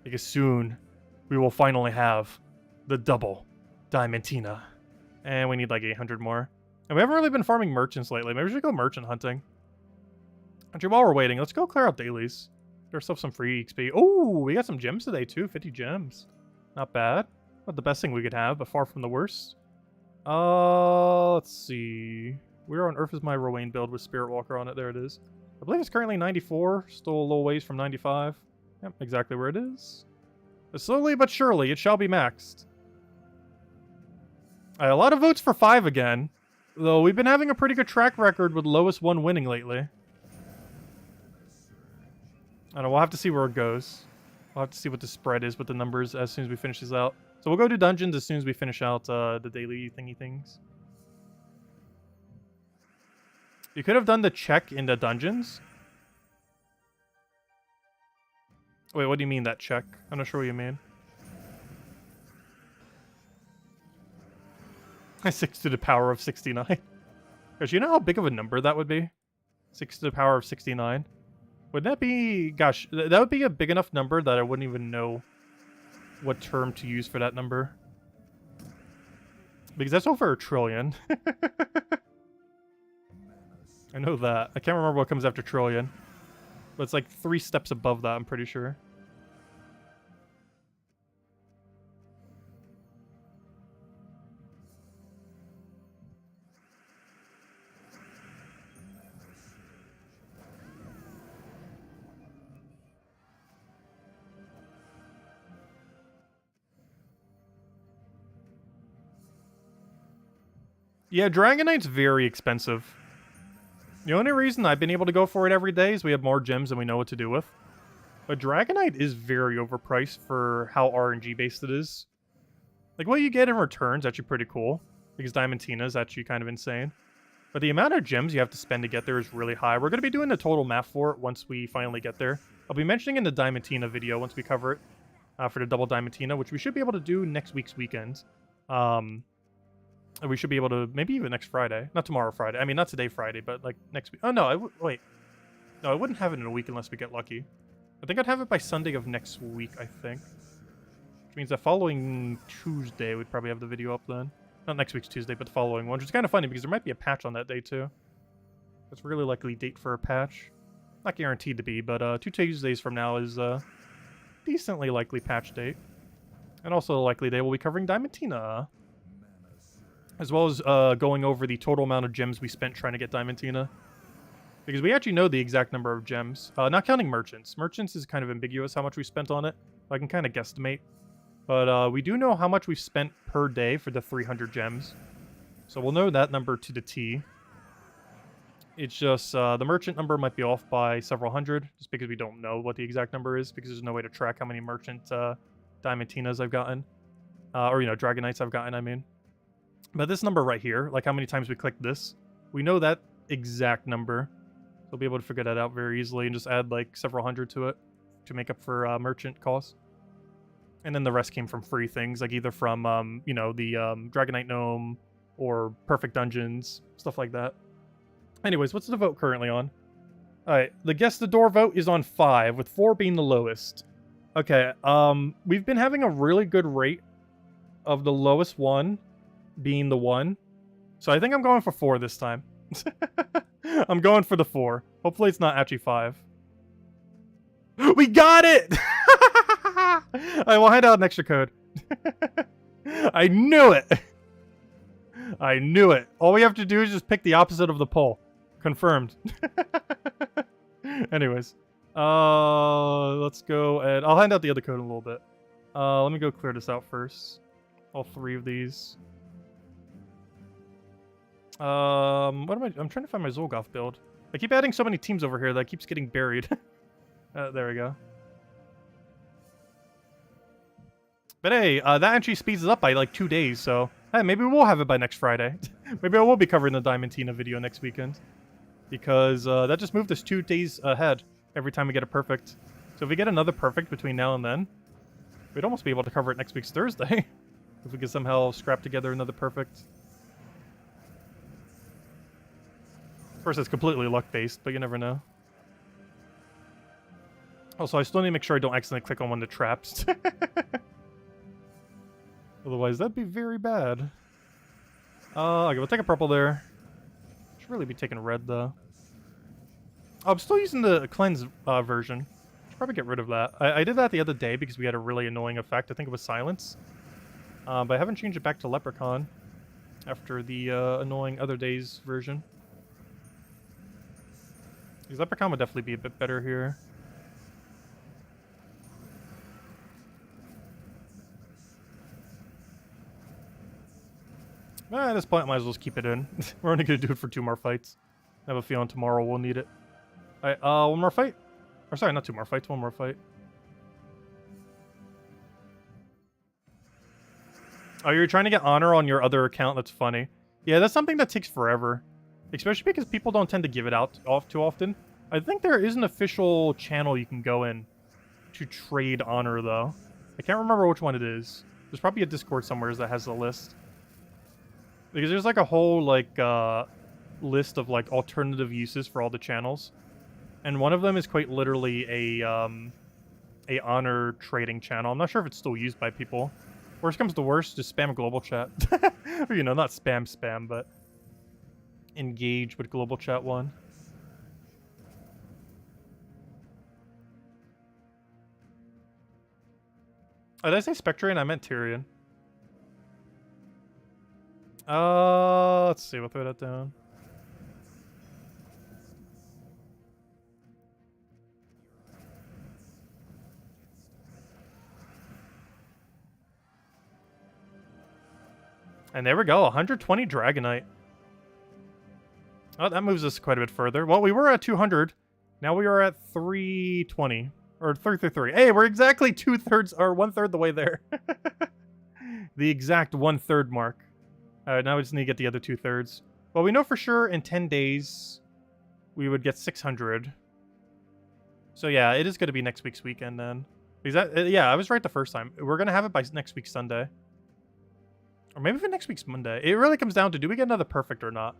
Because soon, we will finally have the double Diamantina. And we need like 800 more. And we haven't really been farming merchants lately. Maybe we should go merchant hunting. Actually, while we're waiting, let's go clear out dailies. Get ourselves some free XP. Oh, we got some gems today too. 50 gems. Not bad. Not the best thing we could have, but far from the worst. Let's see. Where on earth is my Rowan build with Spirit Walker on it? There it is. I believe it's currently 94. Still a little ways from 95. Yep, exactly where it is. But slowly but surely, it shall be maxed. A lot of votes for 5 again. Though we've been having a pretty good track record with lowest one winning lately. I don't know, we'll have to see where it goes. I'll have to see what the spread is with the numbers as soon as we finish these out. So we'll go to dungeons as soon as we finish out the daily thingy things. You could have done the check in the dungeons. Wait, what do you mean that check? I'm not sure what you mean. 6 to the power of 69. Gosh, you know how big of a number that would be? 6 to the power of 69. Would that be... Gosh, that would be a big enough number that I wouldn't even know what term to use for that number. Because that's over 1 trillion. I know that. I can't remember what comes after trillion. But it's like 3 steps above that, I'm pretty sure. Yeah, Dragonite's very expensive. The only reason I've been able to go for it every day is we have more gems than we know what to do with. But Dragonite is very overpriced for how RNG based it is. Like, what you get in return is actually pretty cool, because Diamantina is actually kind of insane. But the amount of gems you have to spend to get there is really high. We're going to be doing the total math for it once we finally get there. I'll be mentioning in the Diamantina video once we cover it for the double Diamantina, which we should be able to do next week's weekend. We should be able to, maybe even next Friday. Not tomorrow Friday. I mean, not today Friday, but like next week. Oh, no, wait. No, I wouldn't have it in a week unless we get lucky. I think I'd have it by Sunday of next week, I think. Which means the following Tuesday, we'd probably have the video up then. Not next week's Tuesday, but the following one, which is kind of funny because there might be a patch on that day, too. That's a really likely date for a patch. Not guaranteed to be, but 2 Tuesdays from now is a decently likely patch date. And also a likely day we'll be covering Diamantina. As well as going over the total amount of gems we spent trying to get Diamantina. Because we actually know the exact number of gems. Not counting merchants. Merchants is kind of ambiguous how much we spent on it. I can kind of guesstimate. But we do know how much we've spent per day for the 300 gems. So we'll know that number to the T. It's just the merchant number might be off by several hundred. Just because we don't know what the exact number is. Because there's no way to track how many merchant Diamantinas I've gotten. Or, you know, Dragonites I've gotten, I mean. But this number right here, like how many times we clicked this, we know that exact number. We'll be able to figure that out very easily and just add like several hundred to it to make up for merchant costs. And then the rest came from free things, like either from, you know, the Dragonite Gnome or Perfect Dungeons, stuff like that. Anyways, what's the vote currently on? Alright, the Guess the Door vote is on 5, with 4 being the lowest. Okay, we've been having a really good rate of the lowest one being the 1. So I think I'm going for 4 this time. I'm going for the 4. Hopefully it's not actually 5. We got it! Alright, we'll hand out an extra code. I knew it! I knew it. All we have to do is just pick the opposite of the poll. Confirmed. Anyways. Let's go and I'll hand out the other code in a little bit. Let me go clear this out first. All 3 of these. What am I? I'm trying to find my Zolgoth build. I keep adding so many teams over here that keeps getting buried. There we go. But hey, that actually speeds it up by like 2 days, so hey, maybe we'll have it by next Friday. Maybe I will be covering the Diamantina video next weekend. Because that just moved us 2 days ahead every time we get a perfect. So if we get another perfect between now and then, we'd almost be able to cover it next week's Thursday. If we could somehow scrap together another perfect. Of course, it's completely luck-based, but you never know. Also, I still need to make sure I don't accidentally click on one of the traps. Otherwise, that'd be very bad. Okay, we'll take a purple there. Should really be taking red, though. Oh, I'm still using the cleanse version. Should probably get rid of that. I did that the other day because we had a really annoying effect. I think it was silence. But I haven't changed it back to leprechaun after the annoying other days version. Because leprechaun would definitely be a bit better here. At this point, I might as well just keep it in. We're only going to do it for 2 more fights. I have a feeling tomorrow we'll need it. Alright, 1 more fight? Or sorry, not 2 more fights, 1 more fight. Oh, you're trying to get honor on your other account? That's funny. Yeah, that's something that takes forever. Especially because people don't tend to give it out too often. I think there is an official channel you can go in to trade honor, though. I can't remember which one it is. There's probably a Discord somewhere that has a list. Because there's like a whole, like, list of, like, alternative uses for all the channels. And one of them is quite literally a honor trading channel. I'm not sure if it's still used by people. Worst comes to worst, just spam global chat. Or, you know, not spam, but engage with global chat one. Oh, did I say Spectrian? I meant Tyrion. Let's see. We'll throw that down. And there we go, 120 Dragonite. Oh, that moves us quite a bit further. Well, we were at 200. Now we are at 320. Or 333. Hey, we're exactly 2/3 or 1/3 the way there. The exact 1/3 mark. Now we just need to get the other 2/3. Well, we know for sure in 10 days we would get 600. So yeah, it is going to be next week's weekend then. Because that, yeah, I was right the first time. We're going to have it by next week's Sunday. Or maybe even next week's Monday. It really comes down to, do we get another perfect or not?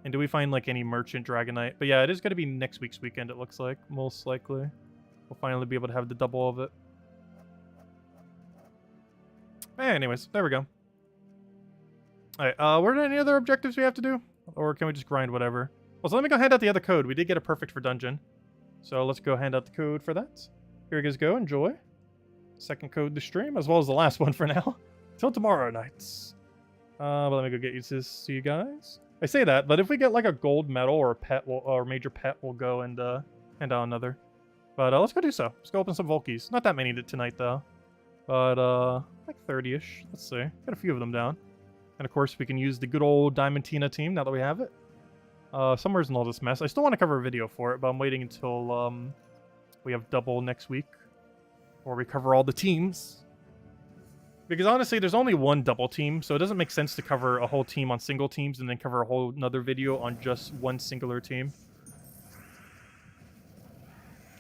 And do we find, like, any merchant Dragonite? But yeah, it is going to be next week's weekend, it looks like. Most likely. We'll finally be able to have the double of it. Anyways, there we go. Alright, were there any other objectives we have to do? Or can we just grind whatever? Well, so let me go hand out the other code. We did get a perfect for dungeon. So let's go hand out the code for that. Here you guys go. Enjoy. Second code to stream, as well as the last one for now. Till tomorrow nights. But let me go get this to you guys. I say that, but if we get like a gold medal or a pet, or major pet, we'll go and hand out another. But let's go do so. Let's go open some Volkies. Not that many tonight though. But like 30-ish. Let's see. Got a few of them down. And of course we can use the good old Diamantina team now that we have it. Somewhere's in all this mess. I still want to cover a video for it, but I'm waiting until we have double next week. Or we cover all the teams. Because honestly, there's only one double team, so it doesn't make sense to cover a whole team on single teams and then cover a whole another video on just one singular team.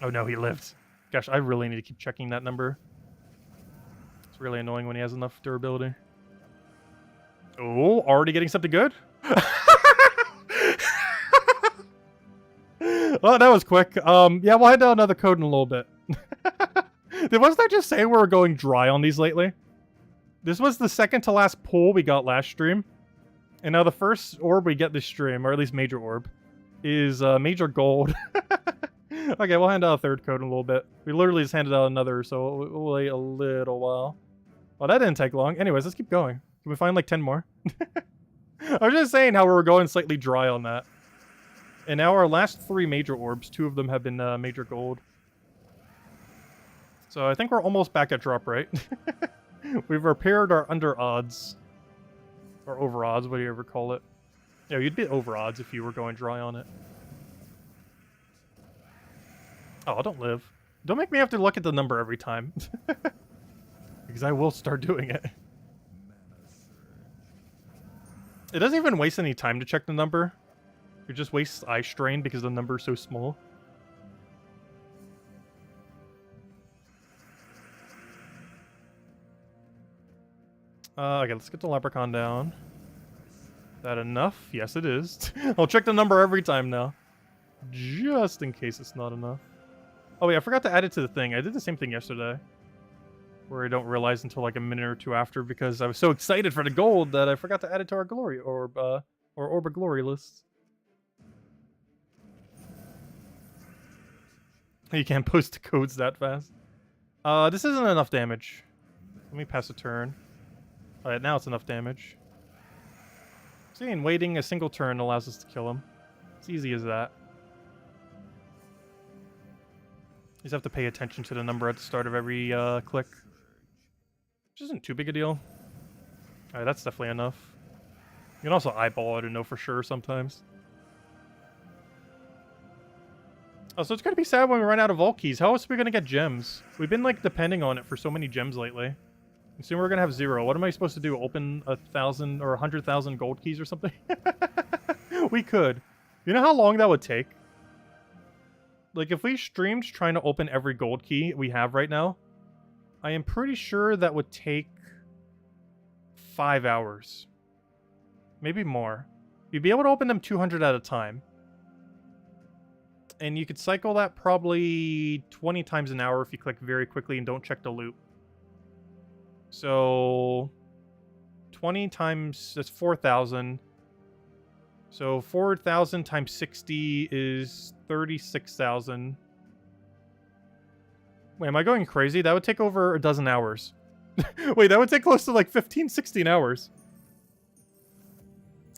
Oh no, he lived. Gosh, I really need to keep checking that number. It's really annoying when he has enough durability. Oh, already getting something good? Well, that was quick. Yeah, we'll hand out another code in a little bit. Wasn't I just saying we were going dry on these lately? This was the second to last pull we got last stream. And now the first orb we get this stream, or at least major orb, is major gold. Okay, we'll hand out a third code in a little bit. We literally just handed out another, so we'll wait a little while. Well, that didn't take long. Anyways, let's keep going. Can we find like 10 more? I was just saying how we were going slightly dry on that. And now our last 3 major orbs, 2 of them have been major gold. So I think we're almost back at drop rate. We've repaired our under odds. Or over odds, what do you ever call it? Yeah, you'd be over odds if you were going dry on it. Oh, don't live. Don't make me have to look at the number every time. Because I will start doing it. It doesn't even waste any time to check the number. It just wastes eye strain because the number is so small. Okay, let's get the leprechaun down. Is that enough? Yes, it is. I'll check the number every time now. Just in case it's not enough. Oh yeah, I forgot to add it to the thing. I did the same thing yesterday. Where I don't realize until like a minute or two after because I was so excited for the gold that I forgot to add it to our glory orb, or orb of glory list. You can't post the codes that fast. This isn't enough damage. Let me pass a turn. Alright, now it's enough damage. See, and waiting a single turn allows us to kill him. It's easy as that. You just have to pay attention to the number at the start of every click. Which isn't too big a deal. Alright, that's definitely enough. You can also eyeball it and know for sure sometimes. Oh, so it's gonna be sad when we run out of vault keys. How else are we gonna get gems? We've been like depending on it for so many gems lately. Assume we're gonna have 0. What am I supposed to do? Open 1,000 or 100,000 gold keys or something? We could. You know how long that would take? Like, if we streamed trying to open every gold key we have right now, I am pretty sure that would take 5 hours. Maybe more. You'd be able to open them 200 at a time. And you could cycle that probably 20 times an hour if you click very quickly and don't check the loop. So 20 times, that's 4,000. So 4,000 times 60 is 36,000. Wait, am I going crazy? That would take over a dozen hours. Wait, that would take close to like 15, 16 hours.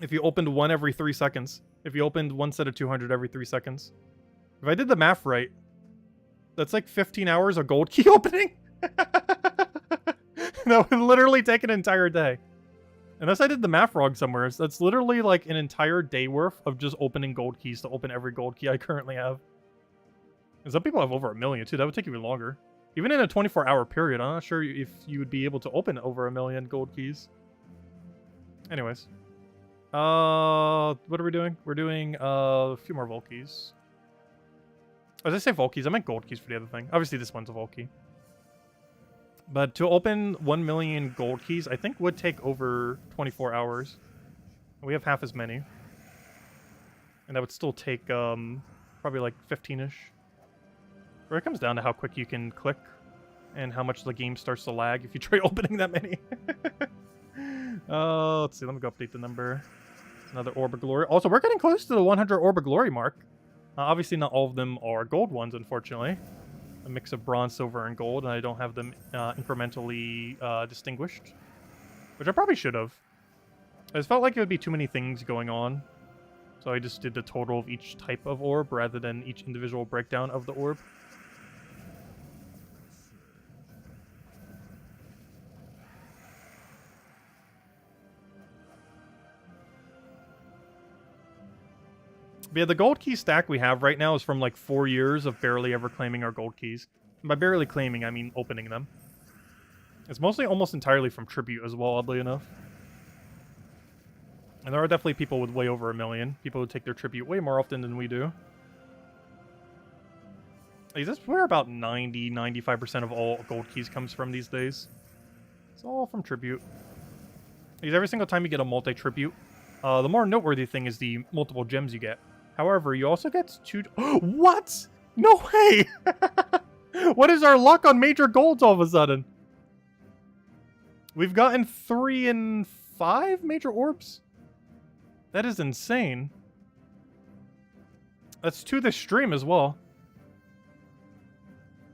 If you opened one every 3 seconds. If you opened one set of 200 every 3 seconds. If I did the math right, that's like 15 hours of gold key opening. That would literally take an entire day. Unless I did the math wrong somewhere. That's literally like an entire day worth of just opening gold keys to open every gold key I currently have. And some people have over 1 million too. That would take even longer. Even in a 24-hour period, I'm not sure if you would be able to open over 1 million gold keys. Anyways. What are we doing? We're doing a few more Volkeys. Oh, did I say Volkeys? I meant gold keys for the other thing. Obviously, this one's a Volkey. But to open 1 million gold keys, I think would take over 24 hours. We have half as many. And that would still take probably like 15-ish. Where it comes down to how quick you can click and how much the game starts to lag if you try opening that many. Let's see. Let me go update the number. It's another Orb of Glory. Also, we're getting close to the 100 Orb of Glory mark. Obviously, not all of them are gold ones, unfortunately. A mix of bronze, silver, and gold, and I don't have them incrementally distinguished. Which I probably should have. I just felt like it would be too many things going on. So I just did the total of each type of orb rather than each individual breakdown of the orb. But yeah, the gold key stack we have right now is from like 4 years of barely ever claiming our gold keys. And by barely claiming, I mean opening them. It's mostly almost entirely from Tribute as well, oddly enough. And there are definitely people with way over 1 million. People who take their Tribute way more often than we do. That's where about 90-95% of all gold keys comes from these days. It's all from Tribute. Because every single time you get a multi-Tribute, the more noteworthy thing is the multiple gems you get. However, you also get 2... What? No way! What is our luck on major golds all of a sudden? We've gotten 3 and 5 major orbs? That is insane. That's 2 this stream as well.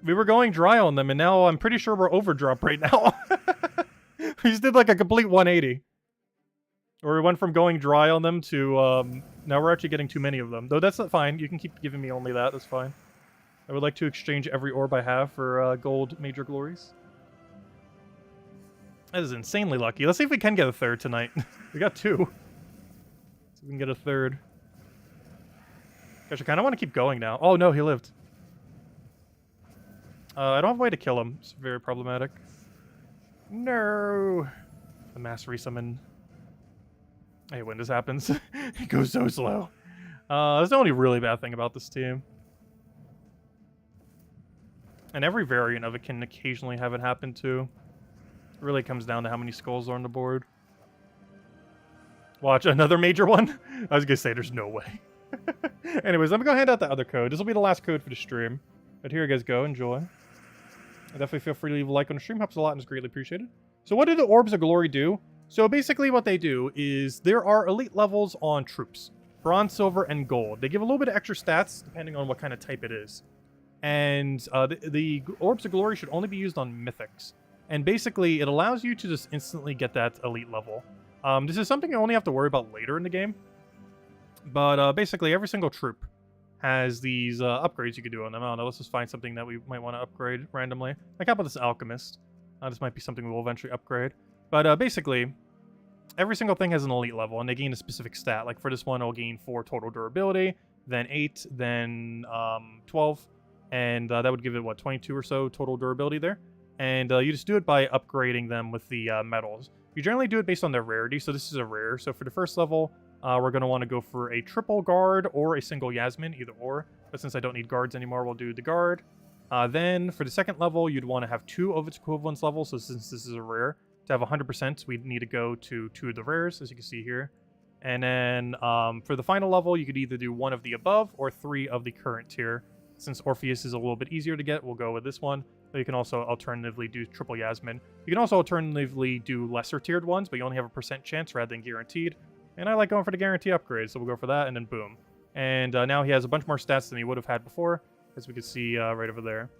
We were going dry on them, and now I'm pretty sure we're overdrop right now. We just did like a complete 180. Or we went from going dry on them to, now we're actually getting too many of them. Though that's not fine. You can keep giving me only that. That's fine. I would like to exchange every orb I have for gold major glories. That is insanely lucky. Let's see if we can get a third tonight. We got 2. So we can get a third. Gosh, I kind of want to keep going now. Oh, no, he lived. I don't have a way to kill him. It's very problematic. No. The mass resummon. I hate when this happens. It goes so slow. That's the only really bad thing about this team. And every variant of it can occasionally have it happen too. It really comes down to how many skulls are on the board. Watch, another major one? I was gonna say, there's no way. Anyways, I'm gonna go hand out the other code. This will be the last code for the stream. But here you guys go, enjoy. Definitely feel free to leave a like on the stream, helps a lot and is greatly appreciated. So what do the Orbs of Glory do? So basically what they do is there are elite levels on troops. Bronze, silver, and gold. They give a little bit of extra stats depending on what kind of type it is. And the Orbs of Glory should only be used on mythics. And basically it allows you to just instantly get that elite level. This is something you only have to worry about later in the game. But basically every single troop has these upgrades you can do on them. I don't know, let's just find something that we might want to upgrade randomly. Like how about this Alchemist? This might be something we'll eventually upgrade. But basically, every single thing has an elite level, and they gain a specific stat. Like for this one, it'll gain 4 total durability, then 8, then 12, and that would give it, what, 22 or so total durability there. And you just do it by upgrading them with the metals. You generally do it based on their rarity, so this is a rare. So for the first level, we're going to want to go for a triple guard or a single Yasmin, either or. But since I don't need guards anymore, we'll do the guard. Then for the second level, you'd want to have 2 of its equivalence levels. So since this is a rare, to have 100%, we'd need to go to 2 of the rares, as you can see here. And then for the final level, you could either do 1 of the above or 3 of the current tier. Since Orpheus is a little bit easier to get, we'll go with this one. But you can also alternatively do triple Yasmin. You can also alternatively do lesser tiered ones, but you only have a % chance rather than guaranteed. And I like going for the guarantee upgrade, so we'll go for that, and then boom. And now he has a bunch more stats than he would have had before, as we can see right over there.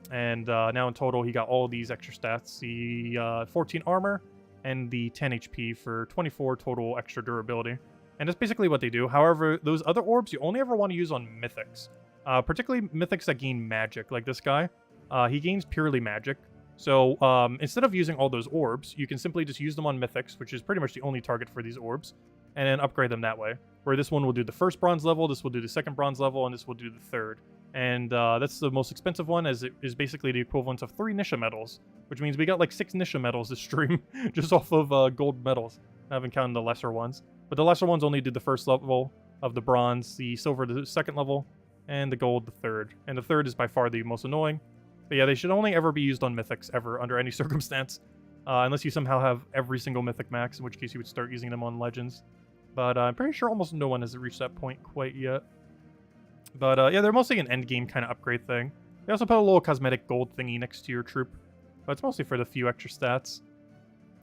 And now in total, he got all these extra stats. The 14 armor and the 10 HP for 24 total extra durability. And that's basically what they do. However, those other orbs you only ever want to use on mythics. Particularly mythics that gain magic, like this guy. He gains purely magic. So instead of using all those orbs, you can simply just use them on mythics, which is pretty much the only target for these orbs, and then upgrade them that way. Where this one will do the first bronze level, this will do the second bronze level, and this will do the third. And that's the most expensive one, as it is basically the equivalent of 3 Nisha medals, which means we got like 6 Nisha medals this stream just off of gold medals. I haven't counted the lesser ones. But the lesser ones only did the first level of the bronze, the silver the second level, and the gold the third. And the third is by far the most annoying. But yeah, they should only ever be used on mythics, ever, under any circumstance. Unless you somehow have every single mythic max, in which case you would start using them on legends. But I'm pretty sure almost no one has reached that point quite yet. But yeah, they're mostly an endgame kind of upgrade thing. They also put a little cosmetic gold thingy next to your troop. But it's mostly for the few extra stats.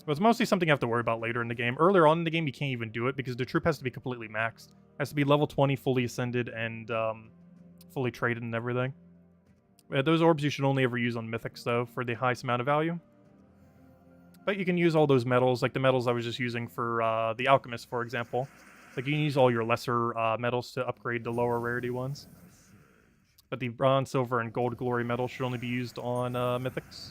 But it's mostly something you have to worry about later in the game. Earlier on in the game, you can't even do it because the troop has to be completely maxed. It has to be level 20, fully ascended, and fully traded and everything. Those orbs you should only ever use on mythics, though, for the highest amount of value. But you can use all those metals, like the metals I was just using for the alchemist, for example. Like, you can use all your lesser metals to upgrade the lower rarity ones. But the bronze, silver, and gold glory metals should only be used on mythics.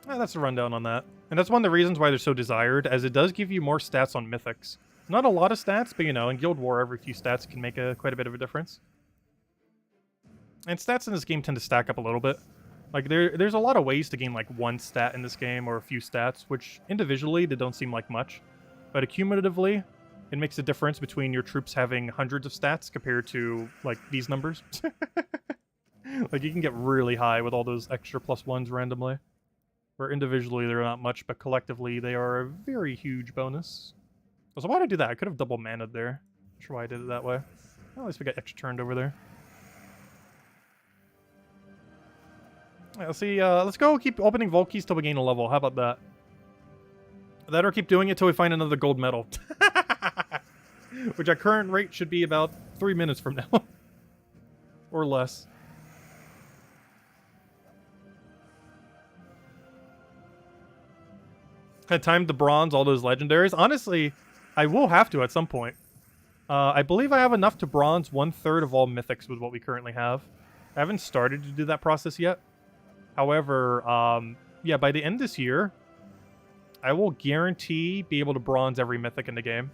That's a rundown on that. And that's one of the reasons why they're so desired, as it does give you more stats on mythics. Not a lot of stats, but you know, in Guild War, every few stats can make quite a bit of a difference. And stats in this game tend to stack up a little bit. Like, there's a lot of ways to gain, like, 1 stat in this game, or a few stats, which, individually, they don't seem like much. But accumulatively, it makes a difference between your troops having hundreds of stats compared to, like, these numbers. Like, you can get really high with all those extra +1s randomly. Where individually they're not much, but collectively they are a very huge bonus. So why did I do that? I could have double mana'd there. Not sure why I did it that way. Well, at least we got extra turned over there. Right, let's see. Let's go keep opening vault keys till we gain a level. How about that? That or keep doing it till we find another gold medal. Which at current rate should be about 3 minutes from now. Or less. I timed the bronze, all those legendaries. Honestly, I will have to at some point. I believe I have enough to bronze 1/3 of all mythics with what we currently have. I haven't started to do that process yet. However, yeah, by the end of this year, I will guarantee be able to bronze every mythic in the game.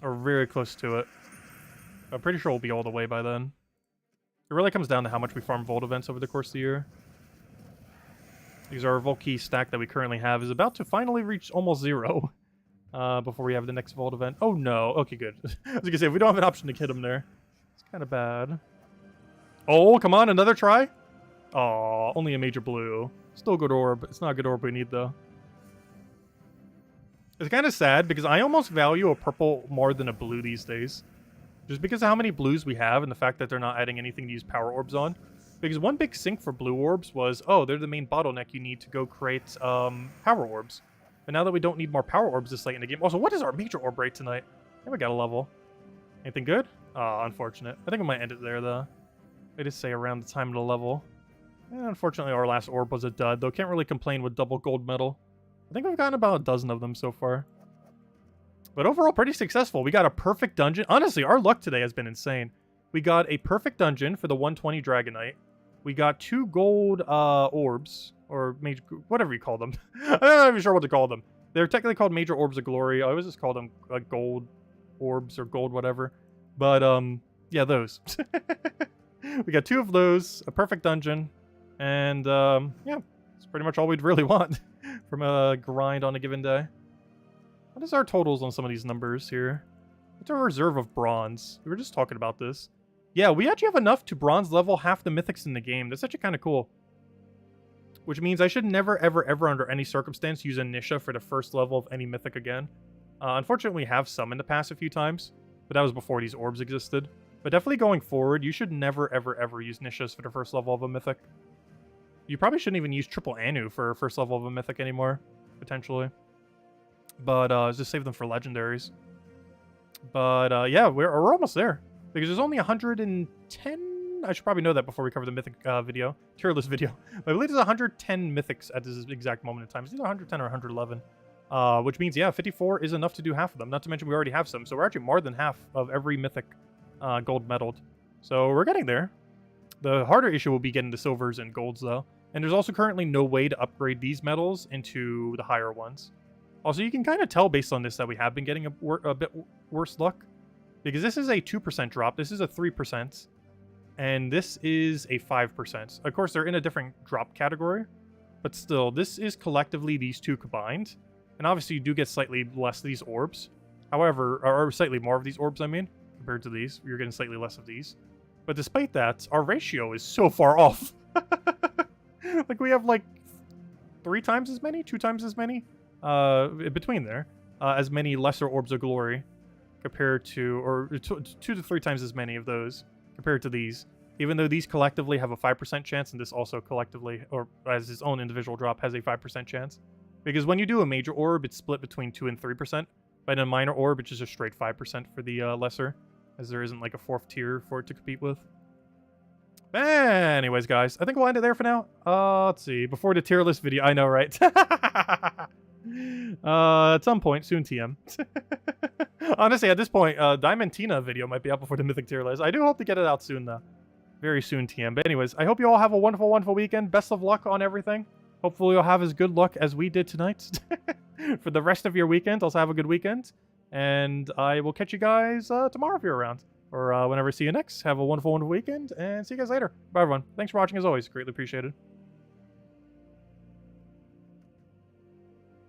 Or very close to it. I'm pretty sure we'll be all the way by then. It really comes down to how much we farm Vault events over the course of the year. Because our Vault key stack that we currently have is about to finally reach almost 0. Before we have the next Vault event. Oh no. Okay, good. I was gonna say, if we don't have an option to hit him there, it's kind of bad. Oh, come on, another try? Aw, only a major blue. Still a good orb. It's not a good orb we need, though. It's kind of sad, because I almost value a purple more than a blue these days. Just because of how many blues we have, and the fact that they're not adding anything to use power orbs on. Because one big sink for blue orbs was, oh, they're the main bottleneck you need to go create power orbs. But now that we don't need more power orbs this late in the game... Also, what is our major orb rate tonight? I think we got a level. Anything good? Oh, unfortunate. I think we might end it there, though. They just say around the time of the level. And unfortunately, our last orb was a dud, though can't really complain with double gold medal. I think we've gotten about a dozen of them so far. But overall, pretty successful. We got a perfect dungeon. Honestly, our luck today has been insane. We got a perfect dungeon for the 120 Dragonite. We got 2 gold orbs. Or major, whatever you call them. I'm not even sure what to call them. They're technically called major orbs of glory. I always just call them like gold orbs or gold whatever. But Yeah, those. We got 2 of those, a perfect dungeon, and yeah, that's pretty much all we'd really want from a grind on a given day. What is our totals on some of these numbers here? What's our reserve of bronze? We were just talking about this. Yeah, we actually have enough to bronze level half the mythics in the game. That's actually kind of cool. Which means I should never, ever, ever, under any circumstance, use a Nisha for the first level of any mythic again. Unfortunately, we have some in the past a few times, but that was before these orbs existed. But definitely going forward, you should never, ever, ever use Nishas for the first level of a mythic. You probably shouldn't even use triple Anu for first level of a mythic anymore, potentially. But just save them for legendaries. But yeah, we're almost there. Because there's only 110... I should probably know that before we cover the mythic video. Tier list video. But I believe there's 110 mythics at this exact moment in time. It's either 110 or 111. Which means, yeah, 54 is enough to do half of them. Not to mention we already have some. So we're actually more than half of every mythic gold medaled. So we're getting there. The harder issue will be getting the silvers and golds, though. And there's also currently no way to upgrade these medals into the higher ones. Also, you can kind of tell based on this that we have been getting a bit worse luck. Because this is a 2% drop. This is a 3%. And this is a 5%. Of course, they're in a different drop category. But still, this is collectively these two combined. And obviously, you do get slightly less of these orbs. However, or slightly more of these orbs, I mean, compared to these. You're getting slightly less of these. But despite that, our ratio is so far off. Like, we have, like, 3 times as many? 2 times as many? Between there. As many lesser orbs of glory compared to... Or 2 to 3 times as many of those compared to these. Even though these collectively have a 5% chance, and this also collectively, or as its own individual drop, has a 5% chance. Because when you do a major orb, it's split between 2 and 3%. But in a minor orb, it's just a straight 5% for the lesser. As there isn't like a 4th tier for it to compete with. Anyways, guys, I think we'll end it there for now. Let's see. Before the tier list video, I know, right? At some point, soon TM. Honestly, at this point, Diamond Tina video might be up before the Mythic tier list. I do hope to get it out soon, though. Very soon, TM. But anyways, I hope you all have a wonderful, wonderful weekend. Best of luck on everything. Hopefully you'll have as good luck as we did tonight. For the rest of your weekend, also have a good weekend. And I will catch you guys tomorrow if you're around. Or whenever I see you next. Have a wonderful, wonderful weekend. And see you guys later. Bye, everyone. Thanks for watching as always. Greatly appreciated.